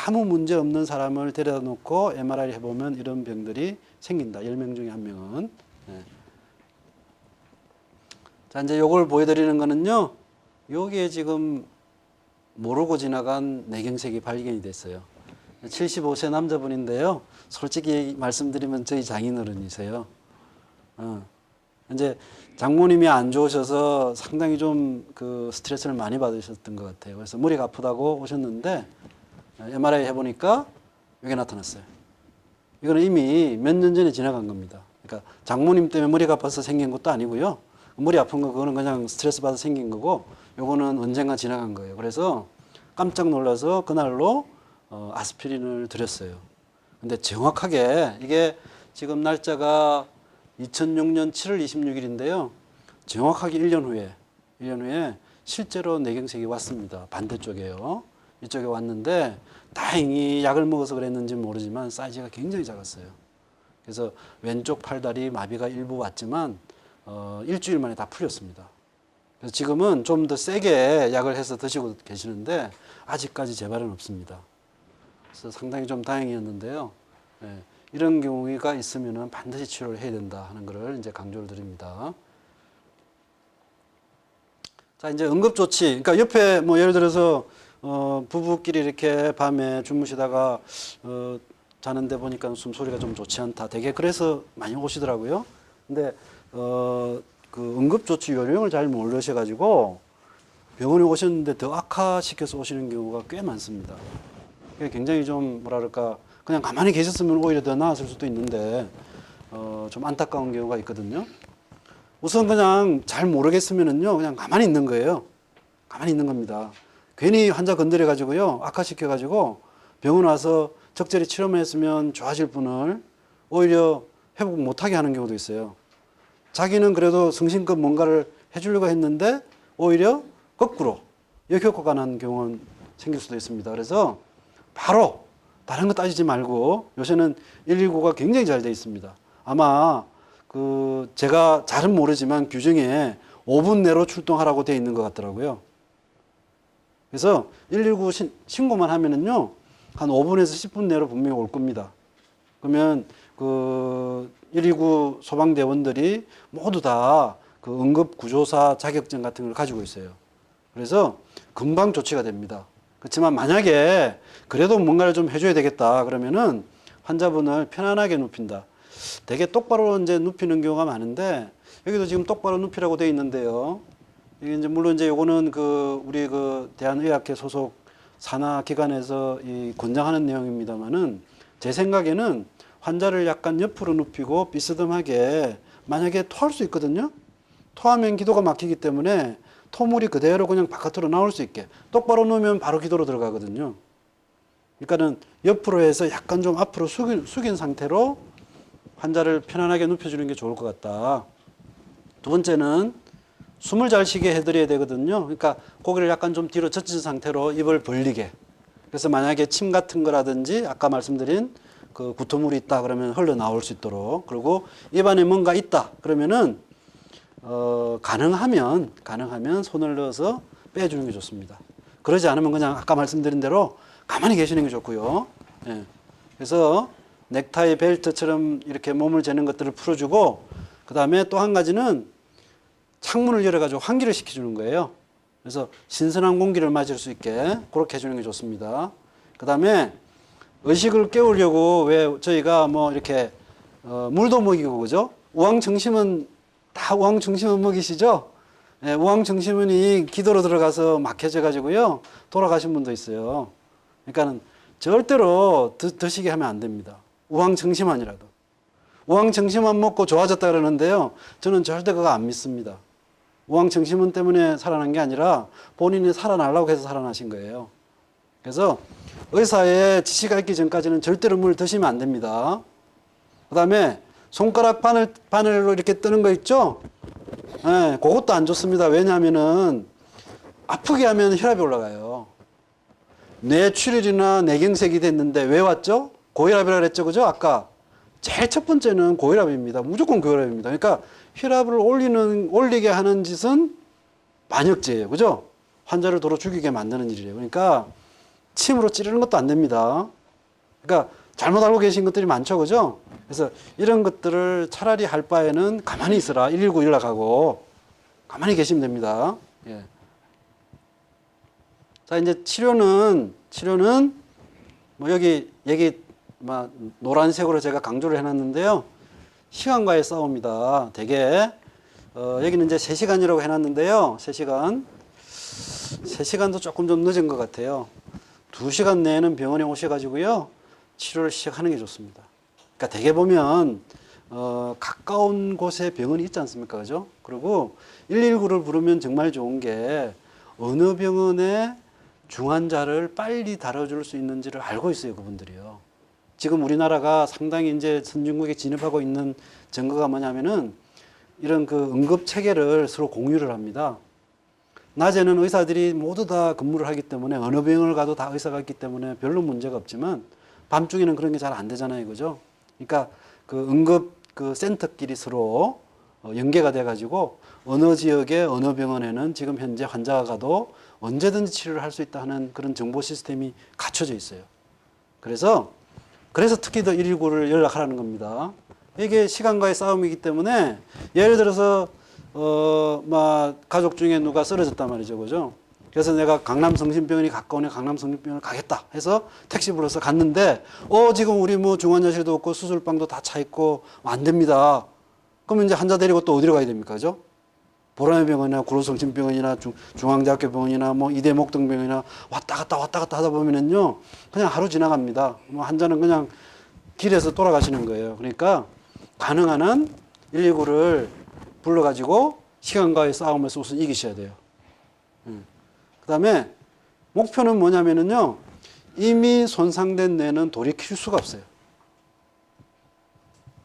아무 문제 없는 사람을 데려다 놓고 MRI를 해보면 이런 병들이 생긴다. 10명 중에 1명은. 예. 자, 이제 요걸 보여드리는 거는요. 여기에 지금 모르고 지나간 뇌경색이 발견이 됐어요. 75세 남자분인데요. 솔직히 말씀드리면 저희 장인어른이세요. 이제 장모님이 안 좋으셔서 상당히 좀 그 스트레스를 많이 받으셨던 것 같아요. 그래서 머리가 아프다고 오셨는데 MRI 해보니까 이게 나타났어요. 이거는 이미 몇 년 전에 지나간 겁니다. 그러니까 장모님 때문에 머리가 아파서 생긴 것도 아니고요. 머리 아픈 거 그거는 그냥 스트레스 받아서 생긴 거고 요거는 언젠가 지나간 거예요. 그래서 깜짝 놀라서 그날로 아스피린을 드렸어요. 근데 정확하게 이게 지금 날짜가 2006년 7월 26일인데요. 정확하게 1년 후에 실제로 뇌경색이 왔습니다. 반대쪽에요. 이쪽에 왔는데 다행히 약을 먹어서 그랬는지 모르지만 사이즈가 굉장히 작았어요. 그래서 왼쪽 팔다리 마비가 일부 왔지만 일주일 만에 다 풀렸습니다. 그래서 지금은 좀 더 세게 약을 해서 드시고 계시는데 아직까지 재발은 없습니다. 그래서 상당히 좀 다행이었는데요. 예, 이런 경우가 있으면은 반드시 치료를 해야 된다 하는 것을 이제 강조를 드립니다. 자, 이제 응급조치. 그러니까 옆에 뭐 예를 들어서 부부끼리 이렇게 밤에 주무시다가 자는데 보니까 숨소리가 좀 좋지 않다. 되게 그래서 많이 오시더라고요. 근데 그 응급조치 요령을 잘 모르셔가지고 병원에 오셨는데 더 악화시켜서 오시는 경우가 꽤 많습니다. 그게 굉장히 좀 뭐라 그럴까 그냥 가만히 계셨으면 오히려 더 나았을 수도 있는데 좀 안타까운 경우가 있거든요. 우선 그냥 잘 모르겠으면은요 그냥 가만히 있는 거예요. 가만히 있는 겁니다. 괜히 환자 건드려 가지고요 악화시켜 가지고 병원 와서 적절히 치료만 했으면 좋아질 분을 오히려 회복 못하게 하는 경우도 있어요. 자기는 그래도 성심껏 뭔가를 해주려고 했는데 오히려 거꾸로 역효과가 난 경우는 생길 수도 있습니다. 그래서 바로 다른 거 따지지 말고 요새는 119가 굉장히 잘 돼 있습니다. 아마 그 제가 잘은 모르지만 규정에 5분 내로 출동하라고 돼 있는 것 같더라고요. 그래서 119 신고만 하면은요, 한 5분에서 10분 내로 분명히 올 겁니다. 그러면 그 119 소방대원들이 모두 다 그 응급구조사 자격증 같은 걸 가지고 있어요. 그래서 금방 조치가 됩니다. 그렇지만 만약에 그래도 뭔가를 좀 해줘야 되겠다 그러면은 환자분을 편안하게 눕힌다. 되게 똑바로 이제 눕히는 경우가 많은데 여기도 지금 똑바로 눕히라고 돼 있는데요. 이게 이제 물론 이제 요거는 그 우리 그 대한의학회 소속 산하 기관에서 이 권장하는 내용입니다만은 제 생각에는 환자를 약간 옆으로 눕히고 비스듬하게 만약에 토할 수 있거든요. 토하면 기도가 막히기 때문에 토물이 그대로 그냥 바깥으로 나올 수 있게 똑바로 놓으면 바로 기도로 들어가거든요. 그러니까는 옆으로 해서 약간 좀 앞으로 숙인 상태로 환자를 편안하게 눕혀주는 게 좋을 것 같다. 두 번째는 숨을 잘 쉬게 해드려야 되거든요. 그러니까 고개를 약간 좀 뒤로 젖힌 상태로 입을 벌리게. 그래서 만약에 침 같은 거라든지 아까 말씀드린 그 구토물이 있다 그러면 흘러나올 수 있도록, 그리고 입안에 뭔가 있다 그러면은 가능하면 손을 넣어서 빼주는 게 좋습니다. 그러지 않으면 그냥 아까 말씀드린 대로 가만히 계시는 게 좋고요. 예. 그래서 넥타이 벨트처럼 이렇게 몸을 재는 것들을 풀어주고, 그 다음에 또 한 가지는 창문을 열어가지고 환기를 시켜주는 거예요. 그래서 신선한 공기를 맞을 수 있게 그렇게 해주는 게 좋습니다. 그 다음에 의식을 깨우려고 왜 저희가 뭐 이렇게 물도 먹이고 그죠? 우황청심은 다 우황청심은 먹이시죠? 예, 우황청심은이 기도로 들어가서 막혀져 가지고요 돌아가신 분도 있어요. 그러니까는 절대로 드시게 하면 안 됩니다. 우황청심환이라도. 우황청심환 먹고 좋아졌다 그러는데요, 저는 절대 그거 안 믿습니다. 우황청심환 때문에 살아난 게 아니라 본인이 살아나려고 해서 살아나신 거예요. 그래서 의사의 지시가 있기 전까지는 절대로 물 드시면 안 됩니다. 그 다음에 손가락 바늘로 이렇게 뜨는 거 있죠? 네, 그것도 안 좋습니다. 왜냐하면은 아프게 하면 혈압이 올라가요. 뇌출혈이나 뇌경색이 됐는데 왜 왔죠? 고혈압이라고 그랬죠, 그죠? 아까 제일 첫 번째는 고혈압입니다. 무조건 고혈압입니다. 그러니까 혈압을 올리게 하는 짓은 반역죄예요, 그죠? 환자를 도로 죽이게 만드는 일이에요. 그러니까 침으로 찌르는 것도 안 됩니다. 그러니까 잘못 알고 계신 것들이 많죠, 그죠? 그래서 이런 것들을 차라리 할 바에는 가만히 있어라. 119 연락하고 가만히 계시면 됩니다. 예. 자, 이제 치료는 뭐 여기 얘기 막 노란색으로 제가 강조를 해놨는데요. 시간과의 싸움이다. 되게 여기는 이제 3시간이라고 해놨는데요. 3시간도 조금 좀 늦은 것 같아요. 2시간 내에는 병원에 오셔가지고요 치료를 시작하는 게 좋습니다. 그러니까 대개 보면 가까운 곳에 병원이 있지 않습니까, 그죠? 그리고 119를 부르면 정말 좋은 게 어느 병원에 중환자를 빨리 다뤄줄 수 있는지를 알고 있어요, 그분들이요. 지금 우리나라가 상당히 이제 선진국에 진입하고 있는 증거가 뭐냐면은 이런 그 응급 체계를 서로 공유를 합니다. 낮에는 의사들이 모두 다 근무를 하기 때문에 어느 병원을 가도 다 의사가 있기 때문에 별로 문제가 없지만 밤중에는 그런 게 잘 안 되잖아요, 그죠? 그러니까 그 응급 그 센터끼리 서로 연계가 돼가지고 어느 지역의 어느 병원에는 지금 현재 환자가 가도 언제든지 치료를 할 수 있다 하는 그런 정보 시스템이 갖춰져 있어요. 그래서 특히 더 119를 연락하라는 겁니다. 이게 시간과의 싸움이기 때문에 예를 들어서 막 가족 중에 누가 쓰러졌단 말이죠, 그죠? 그래서 내가 강남성심병원이 가까우니 강남성심병원을 가겠다 해서 택시 불러서 갔는데 지금 우리 뭐 중환자실도 없고 수술방도 다 차 있고 안 됩니다. 그러면 이제 환자 데리고 또 어디로 가야 됩니까, 그죠? 보라매병원이나 구로성심병원이나 중앙대학교병원이나 뭐 이대목동병원이나 왔다 갔다 하다 보면은요 그냥 하루 지나갑니다. 뭐 환자는 그냥 길에서 돌아가시는 거예요. 그러니까 가능한 한 119를 불러가지고 시간과의 싸움에서 우선 이기셔야 돼요. 그 다음에 목표는 뭐냐면은요 이미 손상된 뇌는 돌이킬 수가 없어요.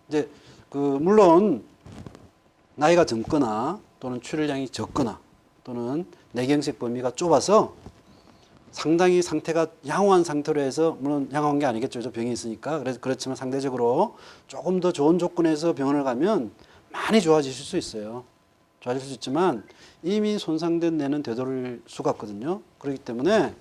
이제 물론 나이가 젊거나 또는 출혈량이 적거나 또는 뇌경색 범위가 좁아서 상당히 상태가 양호한 상태로 해서, 물론 양호한 게 아니겠죠. 저 병이 있으니까. 그래서 그렇지만 상대적으로 조금 더 좋은 조건에서 병원을 가면 많이 좋아지실 수 있어요. 좋아질 수 있지만 이미 손상된 뇌는 되돌릴 수가 없거든요. 그렇기 때문에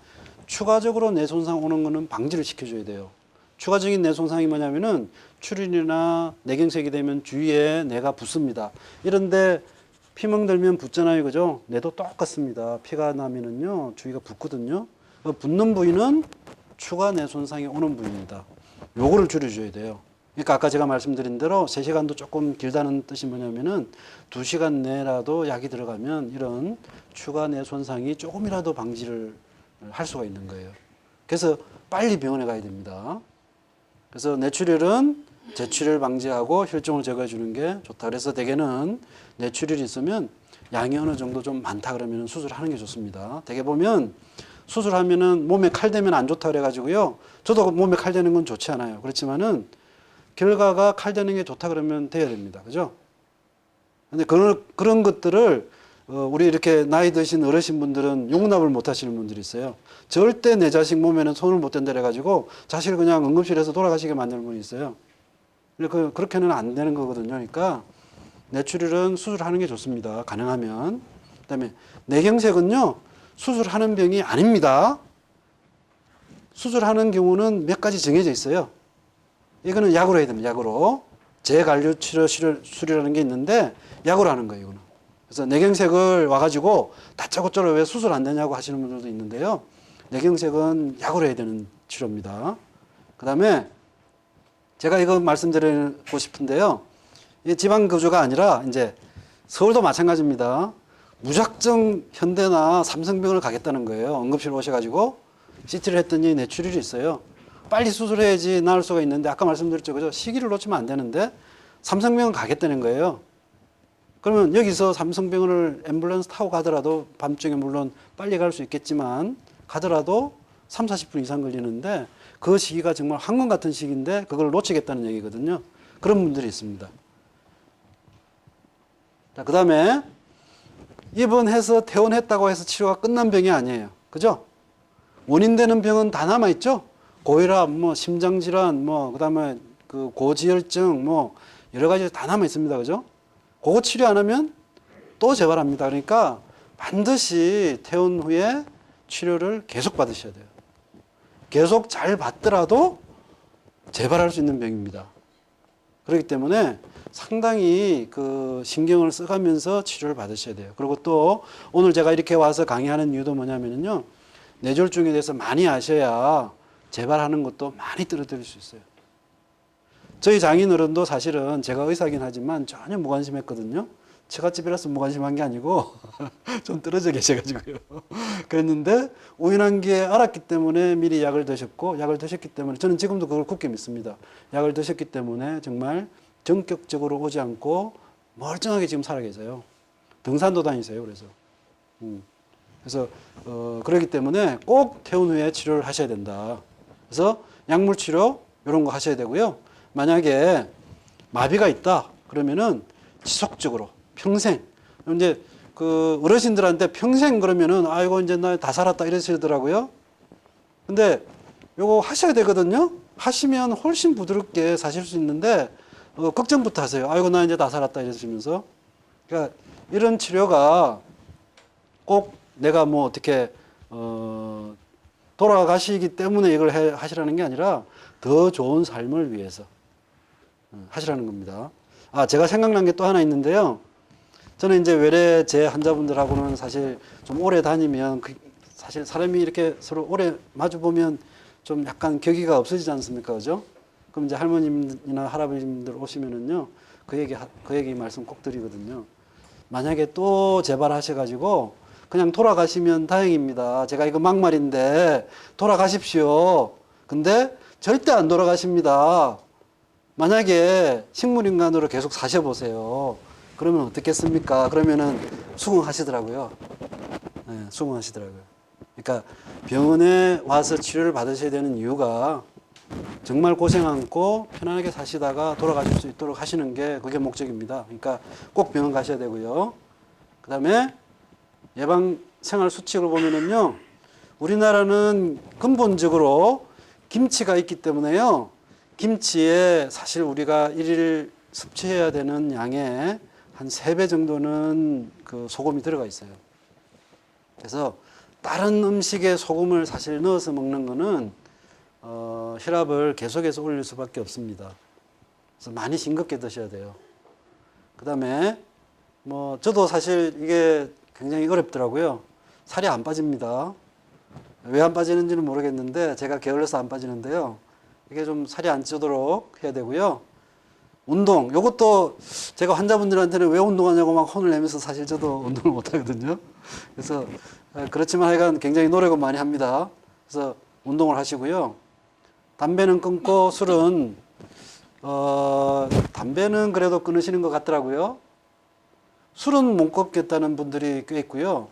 추가적으로 뇌 손상 오는 거는 방지를 시켜줘야 돼요. 추가적인 뇌 손상이 뭐냐면은 출혈이나 뇌경색이 되면 주위에 뇌가 붓습니다. 이런데 피멍 들면 붓잖아요. 그죠? 뇌도 똑같습니다. 피가 나면은요, 주위가 붓거든요. 그 붓는 부위는 추가 뇌 손상이 오는 부위입니다. 요거를 줄여줘야 돼요. 그러니까 아까 제가 말씀드린 대로 3시간도 조금 길다는 뜻이 뭐냐면은 2시간 내라도 약이 들어가면 이런 추가 뇌 손상이 조금이라도 방지를 할 수가 있는 거예요. 그래서 빨리 병원에 가야 됩니다. 그래서 뇌출혈은 재출혈 방지하고 혈종을 제거해 주는 게 좋다. 그래서 대개는 뇌출혈이 있으면 양이 어느 정도 좀 많다 그러면 수술하는 게 좋습니다. 대개 보면 수술하면은 몸에 칼 대면 안 좋다 그래가지고요. 저도 몸에 칼 대는 건 좋지 않아요. 그렇지만은 결과가 칼 대는 게 좋다 그러면 돼야 됩니다. 그죠? 근데 그런 것들을 우리 이렇게 나이 드신 어르신 분들은 용납을 못 하시는 분들이 있어요. 절대 내 자식 몸에는 손을 못 댄다 그래가지고 자식을 그냥 응급실에서 돌아가시게 만드는 분이 있어요. 그렇게는 안 되는 거거든요. 그러니까 뇌출혈은 수술하는 게 좋습니다. 가능하면. 그다음에 뇌경색은요, 수술하는 병이 아닙니다. 수술하는 경우는 몇 가지 정해져 있어요. 이거는 약으로 해야 됩니다. 약으로. 재관류 치료 수술이라는 게 있는데 약으로 하는 거예요. 이거는. 그래서 뇌경색을 와가지고 다짜고짜로 왜 수술 안 되냐고 하시는 분들도 있는데요. 뇌경색은 약으로 해야 되는 치료입니다. 그다음에 제가 이거 말씀드리고 싶은데요. 이 지방 거주가 아니라 이제 서울도 마찬가지입니다. 무작정 현대나 삼성병원을 가겠다는 거예요. 응급실 오셔가지고 CT를 했더니 뇌출혈이 있어요. 빨리 수술해야지 나을 수가 있는데 아까 말씀드렸죠. 그죠? 시기를 놓치면 안 되는데 삼성병원 가겠다는 거예요. 그러면 여기서 삼성병원을 앰뷸런스 타고 가더라도 밤중에 물론 빨리 갈 수 있겠지만 가더라도 3, 40분 이상 걸리는데 그 시기가 정말 황금 같은 시기인데 그걸 놓치겠다는 얘기거든요. 그런 분들이 있습니다. 자, 그 다음에 입원해서 퇴원했다고 해서 치료가 끝난 병이 아니에요. 그죠? 원인 되는 병은 다 남아있죠? 고혈압, 뭐, 심장질환, 뭐, 그 다음에 그 고지혈증, 뭐, 여러 가지 다 남아있습니다. 그죠? 그거 치료 안 하면 또 재발합니다. 그러니까 반드시 퇴원 후에 치료를 계속 받으셔야 돼요. 계속 잘 받더라도 재발할 수 있는 병입니다. 그렇기 때문에 상당히 그 신경을 써가면서 치료를 받으셔야 돼요. 그리고 또 오늘 제가 이렇게 와서 강의하는 이유도 뭐냐면요. 뇌졸중에 대해서 많이 아셔야 재발하는 것도 많이 떨어뜨릴 수 있어요. 저희 장인어른도 사실은 제가 의사긴 하지만 전혀 무관심했거든요. 처갓집이라서 무관심한 게 아니고 좀 떨어져 계셔가지고요. 그랬는데 우연한 게 알았기 때문에 미리 약을 드셨고 약을 드셨기 때문에 저는 지금도 그걸 굳게 믿습니다. 약을 드셨기 때문에 정말 전격적으로 오지 않고 멀쩡하게 지금 살아 계세요. 등산도 다니세요. 그래서 그렇기 때문에 꼭 퇴원 후에 치료를 하셔야 된다. 그래서 약물 치료 이런 거 하셔야 되고요. 만약에 마비가 있다 그러면은 지속적으로 평생 이제 그 어르신들한테 평생 그러면은 아이고 이제 나 다 살았다 이러시더라고요. 근데 요거 하셔야 되거든요. 하시면 훨씬 부드럽게 사실 수 있는데 걱정부터 하세요. 아이고 나 이제 다 살았다 이러시면서. 그러니까 이런 치료가 꼭 내가 뭐 어떻게 돌아가시기 때문에 이걸 하시라는 게 아니라 더 좋은 삶을 위해서 하시라는 겁니다. 아, 제가 생각난 게 또 하나 있는데요. 저는 이제 외래 제 환자분들하고는 사실 좀 오래 다니면 사실 사람이 이렇게 서로 오래 마주 보면 좀 약간 격의가 없어지지 않습니까? 그죠? 그럼 이제 할머님이나 할아버님들 오시면은요. 그 얘기 말씀 꼭 드리거든요. 만약에 또 재발하셔가지고 그냥 돌아가시면 다행입니다. 제가 이거 막말인데 돌아가십시오. 근데 절대 안 돌아가십니다. 만약에 식물인간으로 계속 사셔보세요. 그러면 어떻겠습니까? 그러면은 수긍하시더라고요. 네, 수긍하시더라고요. 그러니까 병원에 와서 치료를 받으셔야 되는 이유가 정말 고생 않고 편안하게 사시다가 돌아가실 수 있도록 하시는 게 그게 목적입니다. 그러니까 꼭 병원 가셔야 되고요. 그 다음에 예방 생활 수칙을 보면은요, 우리나라는 근본적으로 김치가 있기 때문에요. 김치에 사실 우리가 일일 섭취해야 되는 양의 한 3배 정도는 그 소금이 들어가 있어요. 그래서 다른 음식에 소금을 사실 넣어서 먹는 거는 혈압을 계속해서 올릴 수밖에 없습니다. 그래서 많이 싱겁게 드셔야 돼요. 그 다음에 뭐 저도 사실 이게 굉장히 어렵더라고요. 살이 안 빠집니다. 왜 안 빠지는지는 모르겠는데 제가 게을러서 안 빠지는데요. 이게 좀 살이 안 찌도록 해야 되고요. 운동, 요것도 제가 환자분들한테는 왜 운동하냐고 막 혼을 내면서 사실 저도 운동을 못 하거든요. 그래서 그렇지만 하여간 굉장히 노력은 많이 합니다. 그래서 운동을 하시고요. 담배는 끊고 술은 담배는 그래도 끊으시는 것 같더라고요. 술은 못 끊겠다는 분들이 꽤 있고요.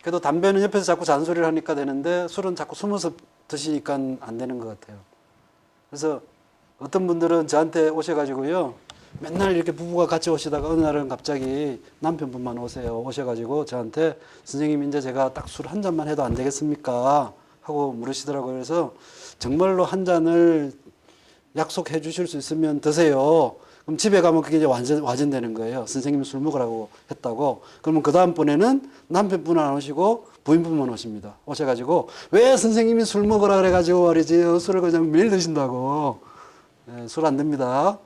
그래도 담배는 옆에서 자꾸 잔소리를 하니까 되는데 술은 자꾸 숨어서 드시니까 안 되는 것 같아요. 그래서 어떤 분들은 저한테 오셔가지고요. 맨날 이렇게 부부가 같이 오시다가 어느 날은 갑자기 남편분만 오셔가지고 저한테 선생님 이제 제가 딱 술 한 잔만 해도 안 되겠습니까? 하고 물으시더라고요. 그래서 정말로 한 잔을 약속해 주실 수 있으면 드세요. 그럼 집에 가면 그게 이제 와전되는 거예요. 선생님이 술 먹으라고 했다고. 그러면 그 다음번에는 남편분 안 오시고 부인분만 오십니다. 오셔가지고 왜 선생님이 술 먹으라 그래가지고 말이지 술을 그냥 매일 드신다고. 네, 술 안 됩니다.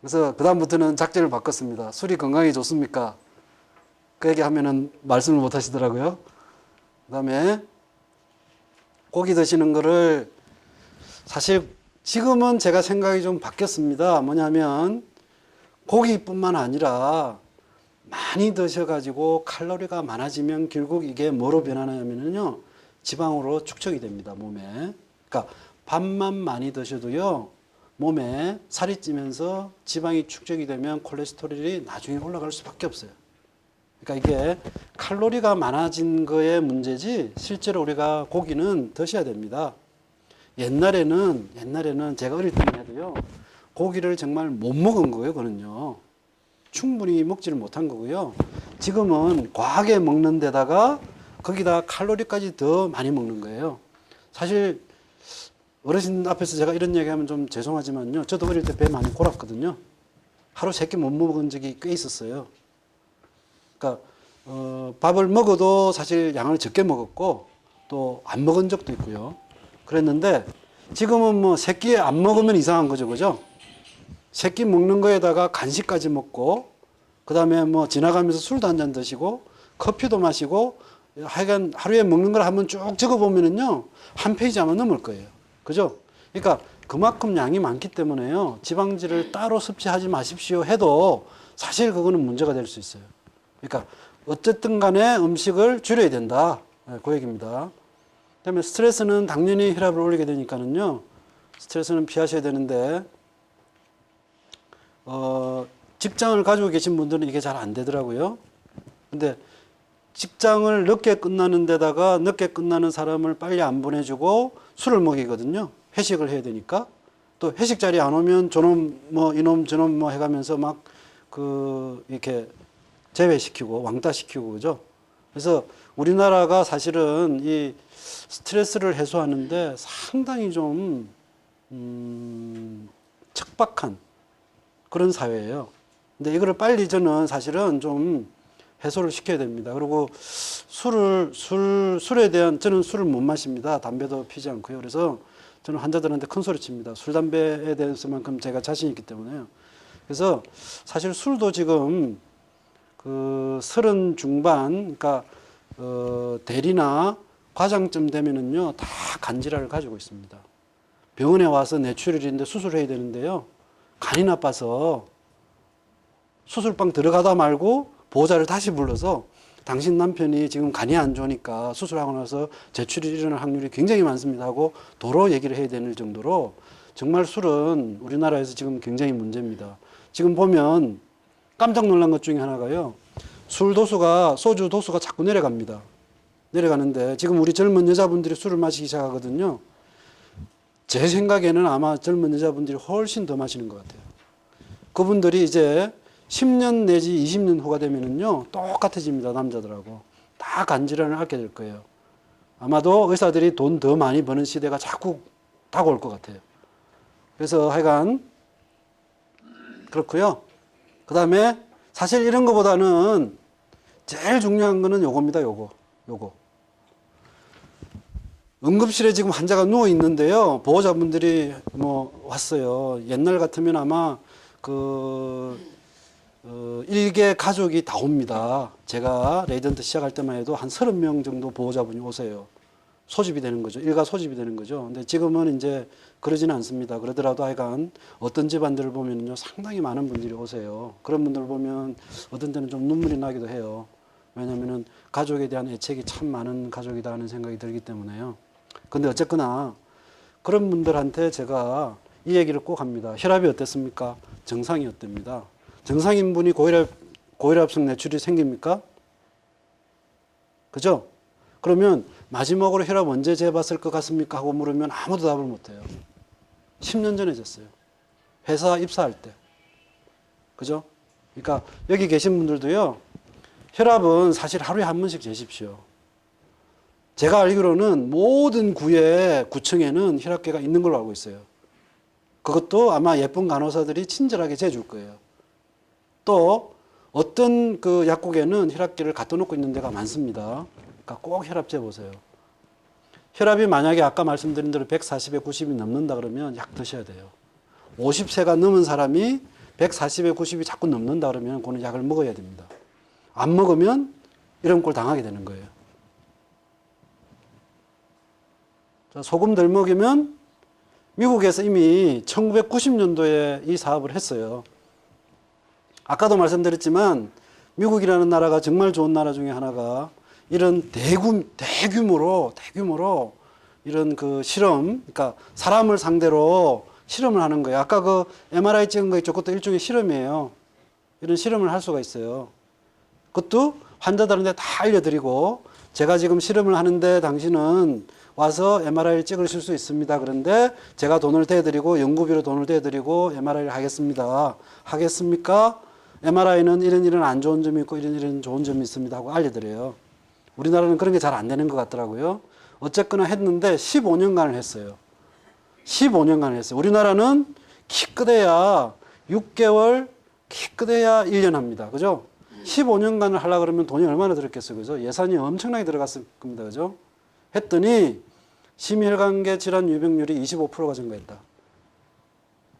그래서 그 다음부터는 작전을 바꿨습니다. 술이 건강에 좋습니까? 그 얘기하면은 말씀을 못 하시더라고요. 그 다음에 고기 드시는 거를 사실 지금은 제가 생각이 좀 바뀌었습니다. 뭐냐면 고기뿐만 아니라 많이 드셔가지고 칼로리가 많아지면 결국 이게 뭐로 변하냐면요. 지방으로 축적이 됩니다. 몸에. 그러니까 밥만 많이 드셔도요. 몸에 살이 찌면서 지방이 축적이 되면 콜레스테롤이 나중에 올라갈 수밖에 없어요. 그러니까 이게 칼로리가 많아진 거의 문제지 실제로 우리가 고기는 드셔야 됩니다. 옛날에는 제가 어릴 때만 해도요. 고기를 정말 못 먹은 거예요. 그거는요. 충분히 먹지를 못한 거고요. 지금은 과하게 먹는 데다가 거기다 칼로리까지 더 많이 먹는 거예요. 사실 어르신 앞에서 제가 이런 얘기하면 좀 죄송하지만요. 저도 어릴 때 배 많이 골았거든요. 하루 3끼 못 먹은 적이 꽤 있었어요. 그러니까 밥을 먹어도 사실 양을 적게 먹었고 또 안 먹은 적도 있고요. 그랬는데 지금은 뭐 3끼 안 먹으면 이상한 거죠. 그죠? 3끼 먹는 거에다가 간식까지 먹고 그 다음에 뭐 지나가면서 술도 한 잔 드시고 커피도 마시고 하여간 하루에 먹는 걸 한번 쭉 적어보면은요. 한 페이지 아마 넘을 거예요. 그죠? 그러니까 그만큼 양이 많기 때문에요. 지방질을 따로 섭취하지 마십시오 해도 사실 그거는 문제가 될 수 있어요. 그러니까 어쨌든 간에 음식을 줄여야 된다. 그 얘기입니다. 그다음에 스트레스는 당연히 혈압을 올리게 되니까는요. 스트레스는 피하셔야 되는데 직장을 가지고 계신 분들은 이게 잘 안 되더라고요. 근데 직장을 늦게 끝나는 데다가 늦게 끝나는 사람을 빨리 안 보내주고 술을 먹이거든요. 회식을 해야 되니까. 또 회식 자리에 안 오면 저놈 뭐 이놈 저놈 뭐 해가면서 막 이렇게 제외시키고 왕따시키고 그죠. 그래서 우리나라가 사실은 이 스트레스를 해소하는데 상당히 좀 척박한 그런 사회예요. 근데 이거를 빨리 저는 사실은 좀 해소를 시켜야 됩니다. 그리고 술에 대한, 저는 술을 못 마십니다. 담배도 피지 않고요. 그래서 저는 환자들한테 큰 소리 칩니다. 술, 담배에 대해서만큼 제가 자신 있기 때문에요. 그래서 사실 술도 지금 서른 중반, 그러니까 대리나 과장쯤 되면은요, 다 간질환을 가지고 있습니다. 병원에 와서 뇌출혈인데 수술해야 되는데요. 간이 나빠서 수술방 들어가다 말고 보호자를 다시 불러서 당신 남편이 지금 간이 안 좋으니까 수술하고 나서 재출혈이 일어날 확률이 굉장히 많습니다 하고 도로 얘기를 해야 되는 정도로 정말 술은 우리나라에서 지금 굉장히 문제입니다. 지금 보면 깜짝 놀란 것 중에 하나가요. 소주 도수가 자꾸 내려갑니다. 내려가는데 지금 우리 젊은 여자분들이 술을 마시기 시작하거든요. 제 생각에는 아마 젊은 여자분들이 훨씬 더 마시는 것 같아요. 그분들이 이제 10년 내지 20년 후가 되면은요, 똑같아집니다. 남자들하고. 다 간질환을 앓게 될 거예요. 아마도 의사들이 돈 더 많이 버는 시대가 자꾸 다가올 것 같아요. 그래서 하여간 그렇고요. 그 다음에 사실 이런 거보다는 제일 중요한 거는 요겁니다. 요거. 응급실에 지금 환자가 누워 있는데요. 보호자분들이 뭐 왔어요. 옛날 같으면 아마 일개 가족이 다 옵니다. 제가 레이던트 시작할 때만 해도 한 30명 정도 보호자분이 오세요. 소집이 되는 거죠. 일가 소집이 되는 거죠. 근데 지금은 이제 그러지는 않습니다. 그러더라도 하여간 어떤 집안들을 보면요. 상당히 많은 분들이 오세요. 그런 분들을 보면 어떤 때는 좀 눈물이 나기도 해요. 왜냐면은 가족에 대한 애착이 참 많은 가족이다 하는 생각이 들기 때문에요. 근데 어쨌거나 그런 분들한테 제가 이 얘기를 꼭 합니다. 혈압이 어땠습니까? 정상이었답니다. 정상인 분이 고혈압성 뇌출이 생깁니까? 그죠? 그러면 마지막으로 혈압 언제 재봤을 것 같습니까? 하고 물으면 아무도 답을 못해요. 10년 전에 쟀어요. 회사 입사할 때. 그죠? 그러니까 여기 계신 분들도요. 혈압은 사실 하루에 한 번씩 재십시오. 제가 알기로는 모든 구청에는 혈압계가 있는 걸로 알고 있어요. 그것도 아마 예쁜 간호사들이 친절하게 재줄 거예요. 또 어떤 그 약국에는 혈압계를 갖다 놓고 있는 데가 많습니다. 그러니까 꼭 혈압 재보세요. 혈압이 만약에 아까 말씀드린 대로 140에 90이 넘는다 그러면 약 드셔야 돼요. 50세가 넘은 사람이 140에 90이 자꾸 넘는다 그러면 그거는 약을 먹어야 됩니다. 안 먹으면 이런 꼴 당하게 되는 거예요. 자, 소금 덜 먹이면 미국에서 이미 1990년도에 이 사업을 했어요. 아까도 말씀드렸지만 미국이라는 나라가 정말 좋은 나라 중에 하나가 이런 대규모로 이런 그 실험, 그러니까 사람을 상대로 실험을 하는 거예요. 아까 그 MRI 찍은 거 있죠? 그것도 일종의 실험이에요. 이런 실험을 할 수가 있어요. 그것도 환자들한테 다 알려드리고 제가 지금 실험을 하는데 당신은 와서 MRI를 찍으실 수 있습니다. 그런데 제가 돈을 대드리고 연구비로 돈을 대드리고 MRI를 하겠습니다. 하겠습니까? MRI는 이런 안 좋은 점이 있고 이런 좋은 점이 있습니다 하고 알려드려요. 우리나라는 그런 게 잘 안 되는 것 같더라고요. 어쨌거나 했는데 15년간을 했어요. 15년간을 했어요. 우리나라는 키 크대야 6개월, 키 크대야 1년 합니다. 그죠? 15년간을 하려고 그러면 돈이 얼마나 들었겠어요. 그죠? 예산이 엄청나게 들어갔을 겁니다. 그죠? 했더니 심혈관계 질환 유병률이 25%가 증가했다.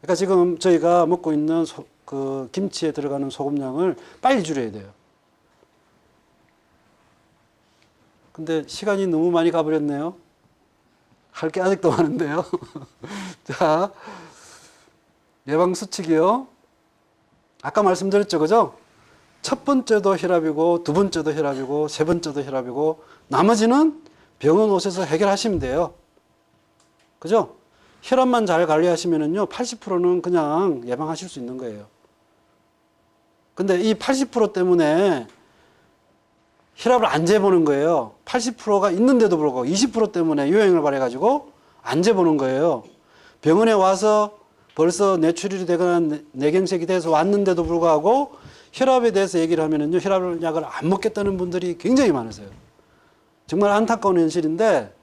그러니까 지금 저희가 먹고 있는 그 김치에 들어가는 소금량을 빨리 줄여야 돼요. 근데 시간이 너무 많이 가버렸네요. 할 게 아직도 많은데요. 자, 예방수칙이요. 아까 말씀드렸죠, 그죠? 첫 번째도 혈압이고, 두 번째도 혈압이고, 세 번째도 혈압이고, 나머지는 병원 오셔서 해결하시면 돼요. 그죠? 혈압만 잘 관리하시면은요, 80%는 그냥 예방하실 수 있는 거예요. 근데 이 80% 때문에 혈압을 안 재보는 거예요. 80%가 있는데도 불구하고 20% 때문에 요행을 발해가지고 안 재보는 거예요. 병원에 와서 벌써 뇌출혈이 되거나 뇌경색이 돼서 왔는데도 불구하고 혈압에 대해서 얘기를 하면은요, 혈압약을 안 먹겠다는 분들이 굉장히 많으세요. 정말 안타까운 현실인데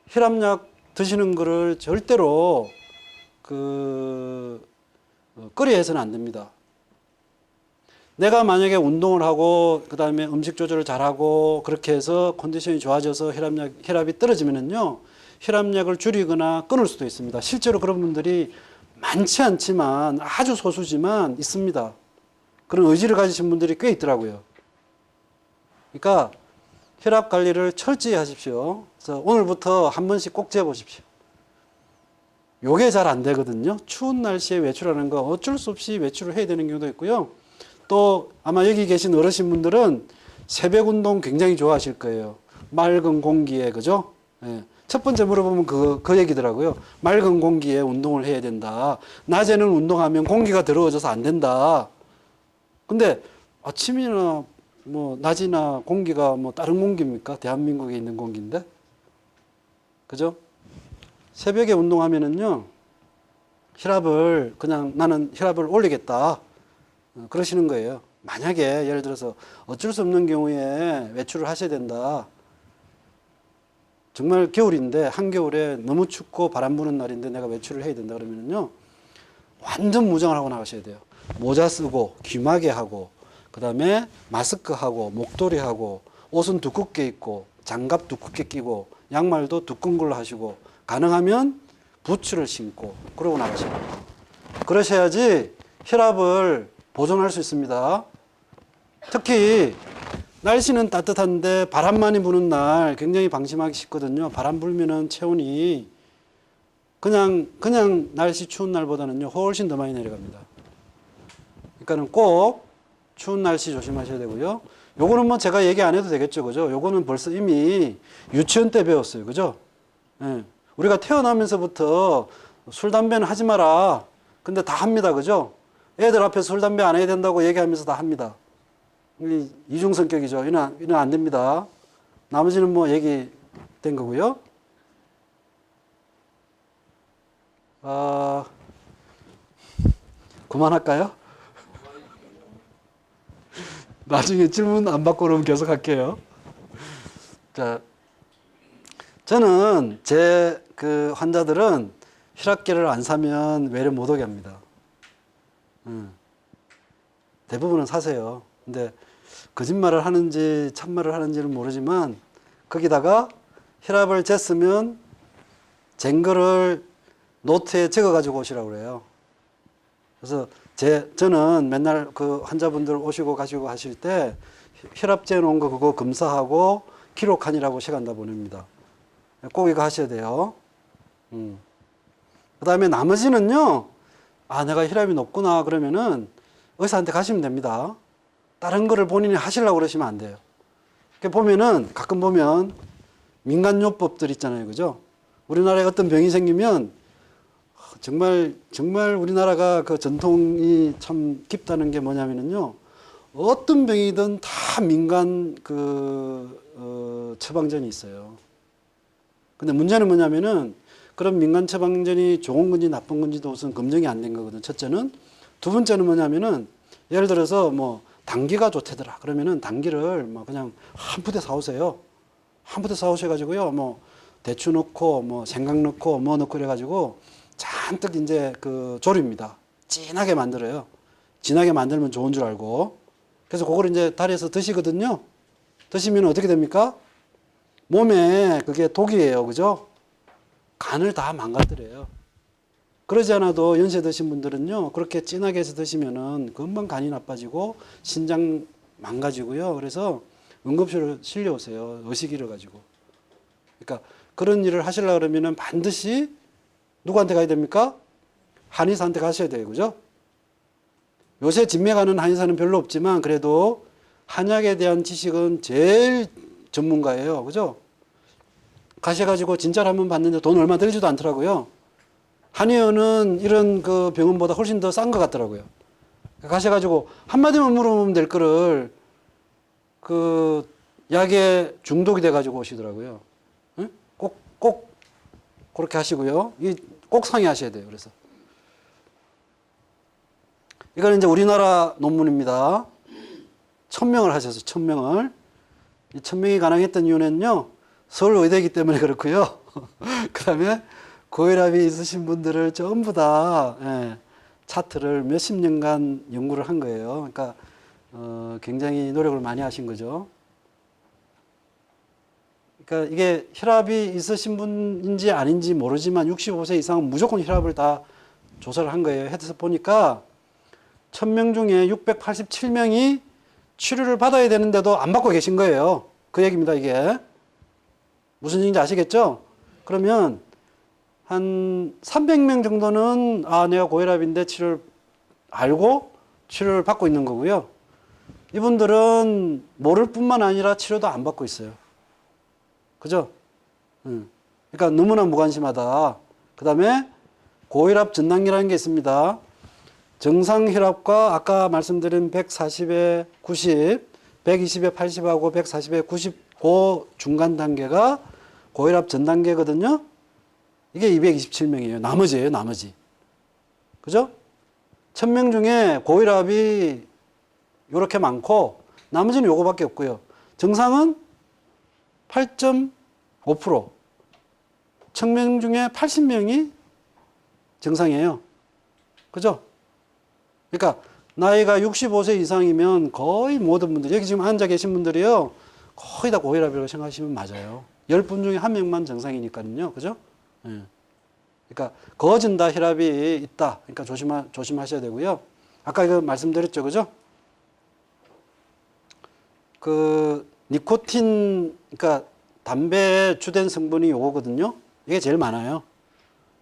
혈압약 드시는 거를 절대로 꺼려 해서는 안 됩니다. 내가 만약에 운동을 하고 그다음에 음식 조절을 잘하고 그렇게 해서 컨디션이 좋아져서 혈압이 떨어지면은요, 혈압약을 줄이거나 끊을 수도 있습니다. 실제로 그런 분들이 많지 않지만 아주 소수지만 있습니다. 그런 의지를 가지신 분들이 꽤 있더라고요. 그러니까 혈압 관리를 철저히 하십시오. 그래서 오늘부터 한 번씩 꼭 재보십시오. 요게 잘 안 되거든요. 추운 날씨에 외출하는 거 어쩔 수 없이 외출을 해야 되는 경우도 있고요. 또 아마 여기 계신 어르신분들은 새벽 운동 굉장히 좋아하실 거예요. 맑은 공기에, 그죠? 예. 첫 번째 물어보면 그 얘기더라고요. 맑은 공기에 운동을 해야 된다. 낮에는 운동하면 공기가 더러워져서 안 된다. 근데 아침이나 뭐 낮이나 공기가 뭐 다른 공기입니까? 대한민국에 있는 공기인데. 그죠? 새벽에 운동하면은요, 혈압을 그냥 나는 혈압을 올리겠다. 그러시는 거예요. 만약에 예를 들어서 어쩔 수 없는 경우에 외출을 하셔야 된다. 정말 겨울인데 한겨울에 너무 춥고 바람 부는 날인데 내가 외출을 해야 된다 그러면요. 완전 무장을 하고 나가셔야 돼요. 모자 쓰고 귀마개 하고 그다음에 마스크 하고 목도리 하고 옷은 두껍게 입고 장갑 두껍게 끼고 양말도 두꺼운 걸로 하시고 가능하면 부츠를 신고 그러고 나가셔야 돼요. 그러셔야지 혈압을 보존할 수 있습니다. 특히 날씨는 따뜻한데 바람 많이 부는 날 굉장히 방심하기 쉽거든요. 바람 불면은 체온이 그냥 날씨 추운 날보다는요 훨씬 더 많이 내려갑니다. 그러니까는 꼭 추운 날씨 조심하셔야 되고요. 요거는 뭐 제가 얘기 안 해도 되겠죠, 그죠? 요거는 벌써 이미 유치원 때 배웠어요, 그죠? 예. 우리가 태어나면서부터 술 담배는 하지 마라. 근데 다 합니다, 그죠? 애들 앞에서 술 담배 안 해야 된다고 얘기하면서 다 합니다. 이중 성격이죠. 이는 안 됩니다. 나머지는 뭐 얘기된 거고요. 그만할까요? 나중에 질문 안 받고 그러면 계속 할게요. 자, 저는 제 그 환자들은 혈압계를 안 사면 외래 못 오게 합니다. 대부분은 사세요. 근데 거짓말을 하는지 참말을 하는지는 모르지만 거기다가 혈압을 쟀으면 잰 거를 노트에 적어 가지고 오시라고 그래요. 그래서 저는 맨날 그 환자분들 오시고 가시고 하실 때 혈압 재놓은 거 그거 검사하고 기록하니라고 시간 다 보냅니다. 꼭 이거 하셔야 돼요. 그 다음에 나머지는요, 내가 혈압이 높구나 그러면은 의사한테 가시면 됩니다. 다른 거를 본인이 하시려고 그러시면 안 돼요. 보면은, 가끔 보면 민간요법들 있잖아요. 그죠? 우리나라에 어떤 병이 생기면 정말 우리나라가 그 전통이 참 깊다는 게 뭐냐면요. 어떤 병이든 다 민간 처방전이 있어요. 근데 문제는 뭐냐면은 그런 민간 처방전이 좋은 건지 나쁜 건지도 우선 검증이 안 된 거거든. 첫째는. 두 번째는 뭐냐면은 예를 들어서 뭐 당귀가 좋대더라. 그러면은 당귀를 뭐 그냥 한 푸대 사오세요. 한 푸대 사오셔가지고요. 뭐 대추 넣고 뭐 생강 넣고 뭐 넣고 그래가지고 잔뜩 이제 그 조립니다. 진하게 만들어요. 진하게 만들면 좋은 줄 알고. 그래서 그걸 이제 다리에서 드시거든요. 드시면 어떻게 됩니까? 몸에 그게 독이에요. 그죠? 간을 다 망가뜨려요. 그러지 않아도 연세 드신 분들은요, 그렇게 진하게 해서 드시면은 금방 간이 나빠지고 신장 망가지고요. 그래서 응급실로 실려오세요. 의식 잃어가지고. 그러니까 그런 일을 하시려고 그러면은 반드시 누구한테 가야 됩니까? 한의사한테 가셔야 돼요. 그죠? 요새 진맥하는 한의사는 별로 없지만 그래도 한약에 대한 지식은 제일 전문가예요. 그죠? 가셔가지고 진짜로 한번 봤는데 돈 얼마 들지도 않더라고요. 한의원은 이런 그 병원보다 훨씬 더 싼 것 같더라고요. 가셔가지고 한마디만 물어보면 될 거를 그 약에 중독이 돼가지고 오시더라고요. 응? 꼭 그렇게 하시고요. 꼭 상의하셔야 돼요. 그래서 이거는 이제 우리나라 논문입니다. 1000명을 하셔서 1000명을. 이 1000명이 가능했던 이유는요. 서울 의대이기 때문에 그렇고요. 그 다음에 고혈압이 있으신 분들을 전부 다 차트를 몇십 년간 연구를 한 거예요. 그러니까 굉장히 노력을 많이 하신 거죠. 그러니까 이게 혈압이 있으신 분인지 아닌지 모르지만 65세 이상은 무조건 혈압을 다 조사를 한 거예요. 해서 보니까 1000명 중에 687명이 치료를 받아야 되는데도 안 받고 계신 거예요. 그 얘기입니다, 이게. 무슨 얘기인지 아시겠죠? 그러면 한 300명 정도는 내가 고혈압인데 치료를 알고 치료를 받고 있는 거고요. 이분들은 모를 뿐만 아니라 치료도 안 받고 있어요. 그죠? 그러니까 너무나 무관심하다. 그 다음에 고혈압 전단계라는 게 있습니다. 정상 혈압과 아까 말씀드린 140에 90, 120에 80하고 140에 90 그 중간 단계가 고혈압 전 단계거든요. 이게 227명이에요. 나머지예요, 나머지. 그죠? 1000명 중에 고혈압이 이렇게 많고 나머지는 요거밖에 없고요. 정상은 8.5%, 1000명 중에 80명이 정상이에요. 그죠? 그러니까 나이가 65세 이상이면 거의 모든 분들, 여기 지금 앉아 계신 분들이요, 거의 다 고혈압이라고 생각하시면 맞아요. 10분 중에 1명만 정상이니까요. 그죠? 예. 그러니까 거진다 혈압이 있다. 그러니까 조심하셔야 되고요. 아까 이거 말씀드렸죠. 그죠? 그 니코틴, 그러니까 담배의 주된 성분이 요거거든요. 이게 제일 많아요.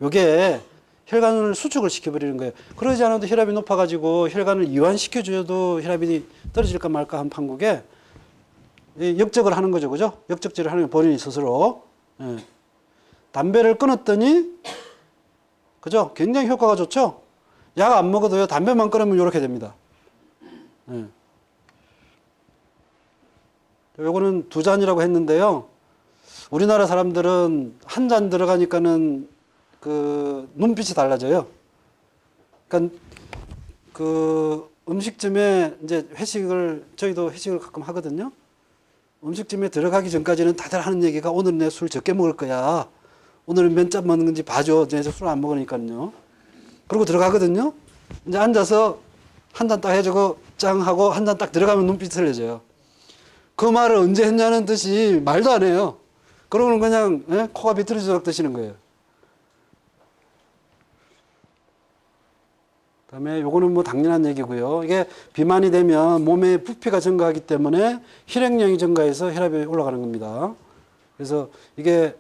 요게 혈관을 수축을 시켜버리는 거예요. 그러지 않아도 혈압이 높아가지고 혈관을 이완시켜줘도 혈압이 떨어질까 말까 한 판국에 역적을 하는 거죠. 그죠? 역적질을 하는 게 본인이 스스로. 예. 담배를 끊었더니, 그죠? 굉장히 효과가 좋죠? 약 안 먹어도요, 담배만 끊으면 이렇게 됩니다. 예. 요거는 2잔이라고 했는데요. 우리나라 사람들은 한 잔 들어가니까는 그 눈빛이 달라져요. 그러니까 그 음식점에 이제 저희도 회식을 가끔 하거든요. 음식점에 들어가기 전까지는 다들 하는 얘기가 오늘은 내 술 적게 먹을 거야. 오늘은 몇 잔 먹는 건지 봐줘. 이제 술 안 먹으니까요. 그러고 들어가거든요. 이제 앉아서 한 잔 딱 해주고 짱 하고 한 잔 딱 들어가면 눈빛이 틀려져요. 그 말을 언제 했냐는 듯이 말도 안 해요. 그러고는 그냥 코가 비틀어지도록 드시는 거예요. 그다음에 요거는 뭐 당연한 얘기고요. 이게 비만이 되면 몸에 부피가 증가하기 때문에 혈액량이 증가해서 혈압이 올라가는 겁니다. 그래서 이게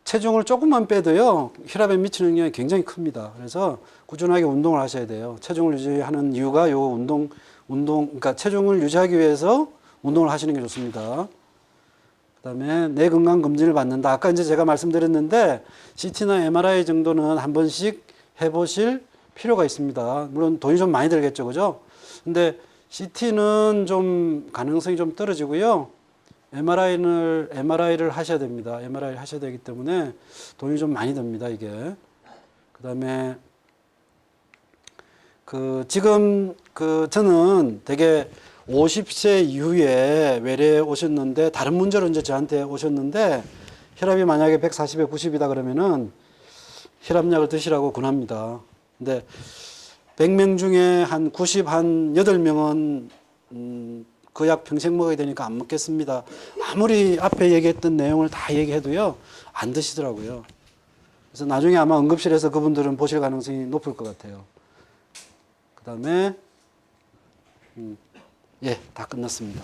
체중을 조금만 빼도요, 혈압에 미치는 영향이 굉장히 큽니다. 그래서 꾸준하게 운동을 하셔야 돼요. 체중을 유지하는 이유가 요 그러니까 체중을 유지하기 위해서 운동을 하시는 게 좋습니다. 그다음에 뇌 건강 검진을 받는다. 아까 이제 제가 말씀드렸는데 CT나 MRI 정도는 한 번씩 해보실 필요가 있습니다. 물론 돈이 좀 많이 들겠죠, 그죠? 근데 CT는 좀 가능성이 좀 떨어지고요. MRI를 하셔야 됩니다. MRI를 하셔야 되기 때문에 돈이 좀 많이 듭니다, 이게. 그다음에 지금 저는 되게 50세 이후에 외래에 오셨는데, 다른 문제로 이제 저한테 오셨는데, 혈압이 만약에 140에 90이다 그러면은 혈압약을 드시라고 권합니다. 근데 100명 중에 한 8명은 그 약 평생 먹어야 되니까 안 먹겠습니다. 아무리 앞에 얘기했던 내용을 다 얘기해도요, 안 드시더라고요. 그래서 나중에 아마 응급실에서 그분들은 보실 가능성이 높을 것 같아요. 그 다음에 다 끝났습니다.